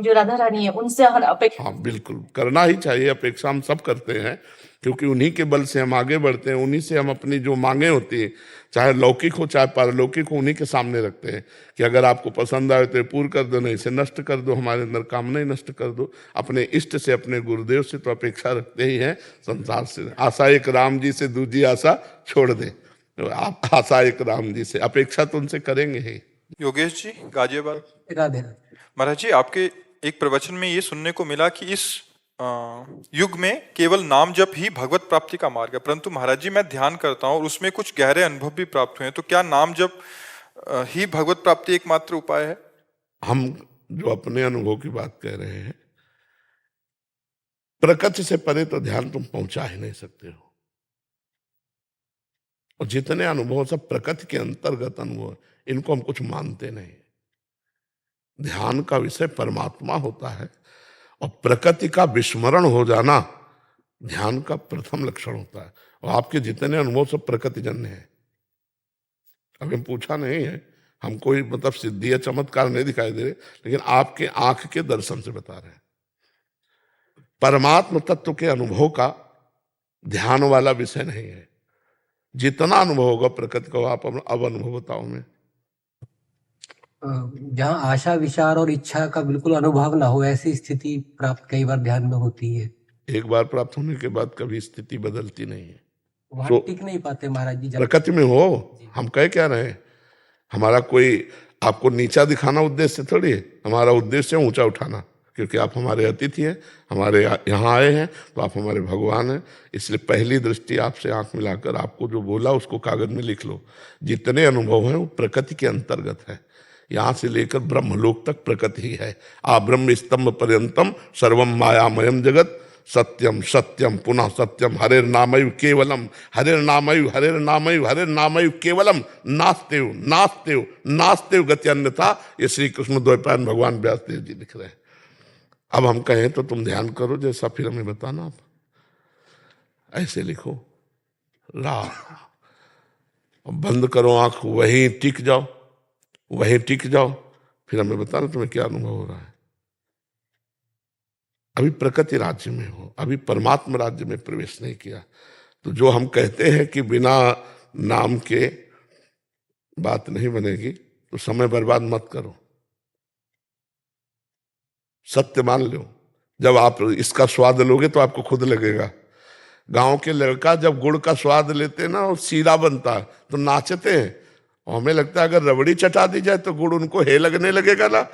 जो राधा रानी है उनसे हर अपेक्षा हाँ बिल्कुल करना ही चाहिए, अपेक्षा हम सब करते हैं, क्योंकि उन्हीं के बल से हम आगे बढ़ते हैं, उन्हीं से हम अपनी जो मांगे होती है, चाहे लौकिक हो चाहे पारलौकिक हो, उन्हीं के सामने रखते हैं कि अगर आपको पसंद आए तो ये पूर्ण कर दो, नहीं इसे नष्ट कर दो, हमारे अंदर कामना ही नष्ट कर दो। अपने इष्ट से, अपने गुरुदेव से तो अपेक्षा रखते ही हैं, संसार से आशा एक राम जी से दूजी आशा छोड़ दे। आप आशा एक राम जी से, अपेक्षा तो उनसे करेंगे ही। योगेश जी गाजियाबाद। राधे महाराज जी, आपके एक प्रवचन में ये सुनने को मिला कि इस युग में केवल नाम जप ही भगवत प्राप्ति का मार्ग है, परंतु महाराज जी मैं ध्यान करता हूँ और उसमें कुछ गहरे अनुभव भी प्राप्त हुए हैं, तो क्या नाम जप ही भगवत प्राप्ति एकमात्र उपाय है? हम जो अपने अनुभव की बात कह रहे हैं, प्रकृति से परे तो ध्यान तुम पहुंचा ही नहीं सकते हो, और जितने अनुभव सब प्रकृति के अंतर्गत अनुभव, इनको हम कुछ मानते नहीं। ध्यान का विषय परमात्मा होता है, और प्रकृति का विस्मरण हो जाना ध्यान का प्रथम लक्षण होता है। और आपके जितने अनुभव सब प्रकृति जन्य है। अभी पूछा नहीं है, हम कोई मतलब सिद्धि या चमत्कार नहीं दिखाई दे रहे, लेकिन आपके आंख के दर्शन से बता रहे हैं। परमात्म तत्व के अनुभव का ध्यान वाला विषय नहीं है। जितना अनुभव होगा प्रकृति का, आप अब अनुभव बताओ मैं। जहाँ आशा विचार और इच्छा का बिल्कुल अनुभव ना हो, ऐसी स्थिति प्राप्त कई बार ध्यान में होती है। एक बार प्राप्त होने के बाद कभी स्थिति बदलती नहीं है। वहाँ टिक नहीं पाते महाराज जी। प्रकृति में हो, हम कह क्या रहे हैं, हमारा कोई आपको नीचा दिखाना उद्देश्य थोड़ी है, हमारा उद्देश्य है ऊंचा उठाना, क्योंकि आप हमारे अतिथि हैं, हमारे यहाँ आए हैं, तो आप हमारे भगवान हैं। इसलिए पहली दृष्टि आपसे आंख मिलाकर आपको जो बोला उसको कागज में लिख लो। जितने अनुभव हैं वो प्रकृति के अंतर्गत है, यहाँ से लेकर ब्रह्मलोक तक प्रकृति ही है। आ ब्रह्म स्तंभ पर्यंतम सर्वम मायामयम जगत सत्यम सत्यम पुनः सत्यम हरेर नामयु केवलम हरेर नामयु हरेर नामयु हरेर नामयु केवलम नास्तेव नास्तेव नास्तेव गति अन्यथा। ये श्री कृष्ण द्वैपायन भगवान व्यासदेव जी लिख रहे हैं। अब हम कहें तो तुम ध्यान करो जैसा, फिर हमें बताना। आप ऐसे लिखो रा, बंद करो आंख, वहीं टिक जाओ, वहीं टिक जाओ, फिर हमें बताना तुम्हें क्या अनुभव हो रहा है। अभी प्रकृति राज्य में हो, अभी परमात्मा राज्य में प्रवेश नहीं किया। तो जो हम कहते हैं कि बिना नाम के बात नहीं बनेगी, तो समय बर्बाद मत करो, सत्य मान लो। जब आप इसका स्वाद लोगे तो आपको खुद लगेगा। गांव के लड़का जब गुड़ का स्वाद लेते ना, और सीरा बनता है तो नाचते हैं, और हमें लगता है अगर रबड़ी चटा दी जाए तो गुड़ उनको हे लगने लगेगा ना,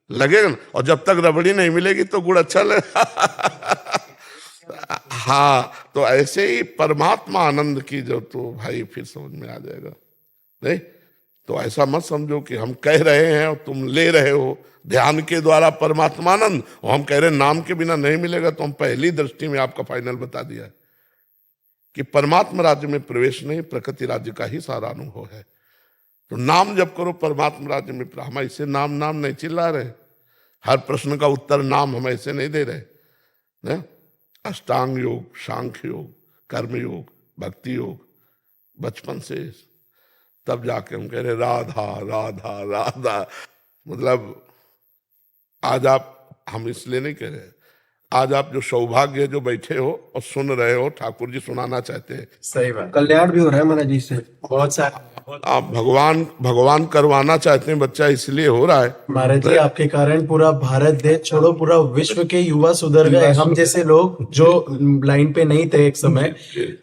लगेगा ना। और जब तक रबड़ी नहीं मिलेगी तो गुड़ अच्छा लगेगा। हाँ, तो ऐसे ही परमात्मा आनंद की जो, तो भाई फिर समझ में आ जाएगा। नहीं तो ऐसा मत समझो कि हम कह रहे हैं और तुम ले रहे हो ध्यान के द्वारा परमात्मानंद, और हम कह रहे हैं नाम के बिना नहीं मिलेगा। तो हम पहली दृष्टि में आपका फाइनल बता दिया कि परमात्मा राज्य में प्रवेश नहीं, प्रकृति राज्य का ही सारा अनुभव है। तो नाम जब करो परमात्मा राज्य में। हम ऐसे नाम नाम नहीं चिल्ला रहे, हर प्रश्न का उत्तर नाम हम ऐसे नहीं दे रहे ना। अष्टांग योग, सांख्य योग, कर्म योग, भक्ति योग, बचपन से तब जाके हम कह रहे राधा राधा राधा। मतलब आज आप, हम इसलिए नहीं कह रहे, आज आप जो सौभाग्य है जो बैठे हो और सुन रहे हो, ठाकुर जी सुनाना चाहते हैं। सही बात। कल्याण भी हो रहा है महाराज जी से। बहुत सारे आप भगवान करवाना चाहते हैं, बच्चा इसलिए हो रहा है। महाराज जी आपके कारण पूरा भारत देश छोड़ो पूरा विश्व के युवा सुधर गए। हम जैसे लोग जो लाइन पे नहीं थे एक समय,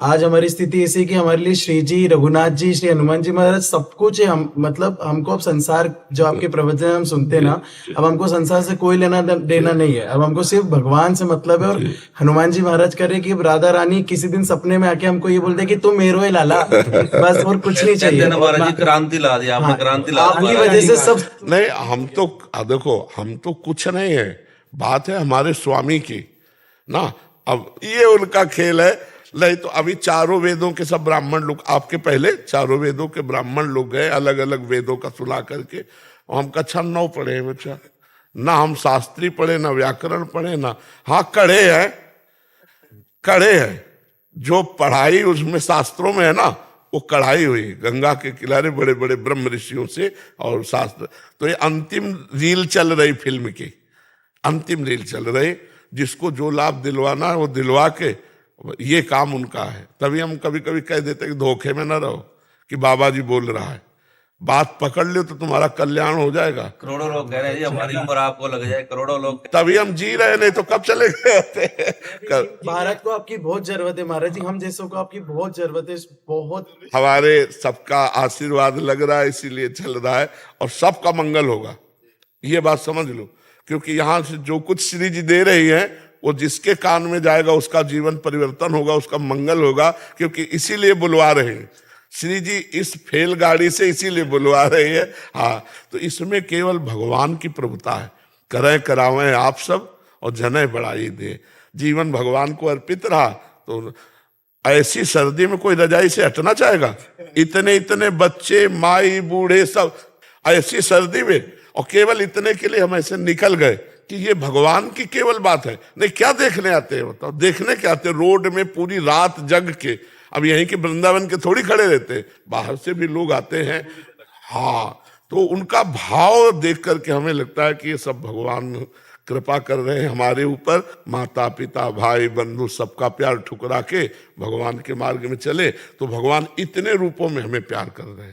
आज हमारी स्थिति ऐसी कि हमारे लिए श्री जी, रघुनाथ जी, श्री हनुमान जी महाराज सब कुछ है। हम मतलब हमको अब संसार, जो आपके प्रवचन हम सुनते ना, अब हमको संसार से कोई लेना देना नहीं है। अब हमको सिर्फ भगवान से मतलब है। और हनुमान जी महाराज कह रहे कि राधा रानी किसी दिन सपने में आके हमको ये बोलते कि तुम मेरो है लाला, बस और कुछ नहीं चाहिए। महाराज जी क्रांति ला दी आपने, क्रांति ला दी आपकी वजह से सब। नहीं, हम तो देखो, हम तो कुछ नहीं है, बात है हमारे स्वामी की ना। अब ये उनका खेल है। नहीं तो अभी चारों वेदों के सब ब्राह्मण लोग, आपके पहले चारों वेदों के ब्राह्मण लोग गए अलग अलग वेदों का सुना करके, और हम कक्षा 9 पढ़े हैं बच्चा, ना हम शास्त्री पढ़े, ना व्याकरण पढ़े, ना हाँ कड़े हैं। जो पढ़ाई उसमें शास्त्रों में है ना, वो कढ़ाई हुई गंगा के किनारे बड़े बड़े ब्रह्म ऋषियों से और शास्त्र। तो ये अंतिम रील चल रही फिल्म की, अंतिम रील चल रही। जिसको जो लाभ दिलवाना है वो दिलवा के, ये काम उनका है। तभी हम कभी कभी कह देते कि धोखे में न रहो कि बाबा जी बोल रहा है, बात पकड़ लो तो तुम्हारा कल्याण हो जाएगा। करोड़ों लोग कह रहे हैं जी हमारी उम्र आपको लग जाए, करोड़ों लोग। तभी हम जी रहे, नहीं तो कब चले गए होते। भारत को आपकी बहुत जरूरत है महाराज जी, हम जैसों को आपकी बहुत जरूरत है, बहुत। हमारे सबका आशीर्वाद लग रहा है, इसीलिए चल रहा है, और सबका मंगल होगा, ये बात समझ लो। क्योंकि यहाँ से जो कुछ श्री जी दे रही है, वो जिसके कान में जाएगा उसका जीवन परिवर्तन होगा, उसका मंगल होगा। क्योंकि इसीलिए बुलवा रहे हैं श्री जी, इस फेल गाड़ी से इसीलिए बुलवा रहे हैं। हाँ, तो इसमें केवल भगवान की प्रभुता है। करें करावें आप सब और जने बढ़ाई दे। जीवन भगवान को अर्पित रहा तो ऐसी सर्दी में कोई रजाई से हटना चाहेगा? इतने बच्चे, माई, बूढ़े सब ऐसी सर्दी में, और केवल इतने के लिए हम ऐसे निकल गए कि ये भगवान की केवल बात है। नहीं, क्या देखने आते हैं बताओ? देखने क्या आते हैं? रोड में पूरी रात जग के, अब यहीं के वृंदावन के थोड़ी खड़े रहते, बाहर से भी लोग आते हैं। हाँ, तो उनका भाव देख करके हमें लगता है कि ये सब भगवान कृपा कर रहे हैं हमारे ऊपर। माता पिता भाई बंधु सबका प्यार ठुकरा के भगवान के मार्ग में चले, तो भगवान इतने रूपों में हमें प्यार कर रहे हैं।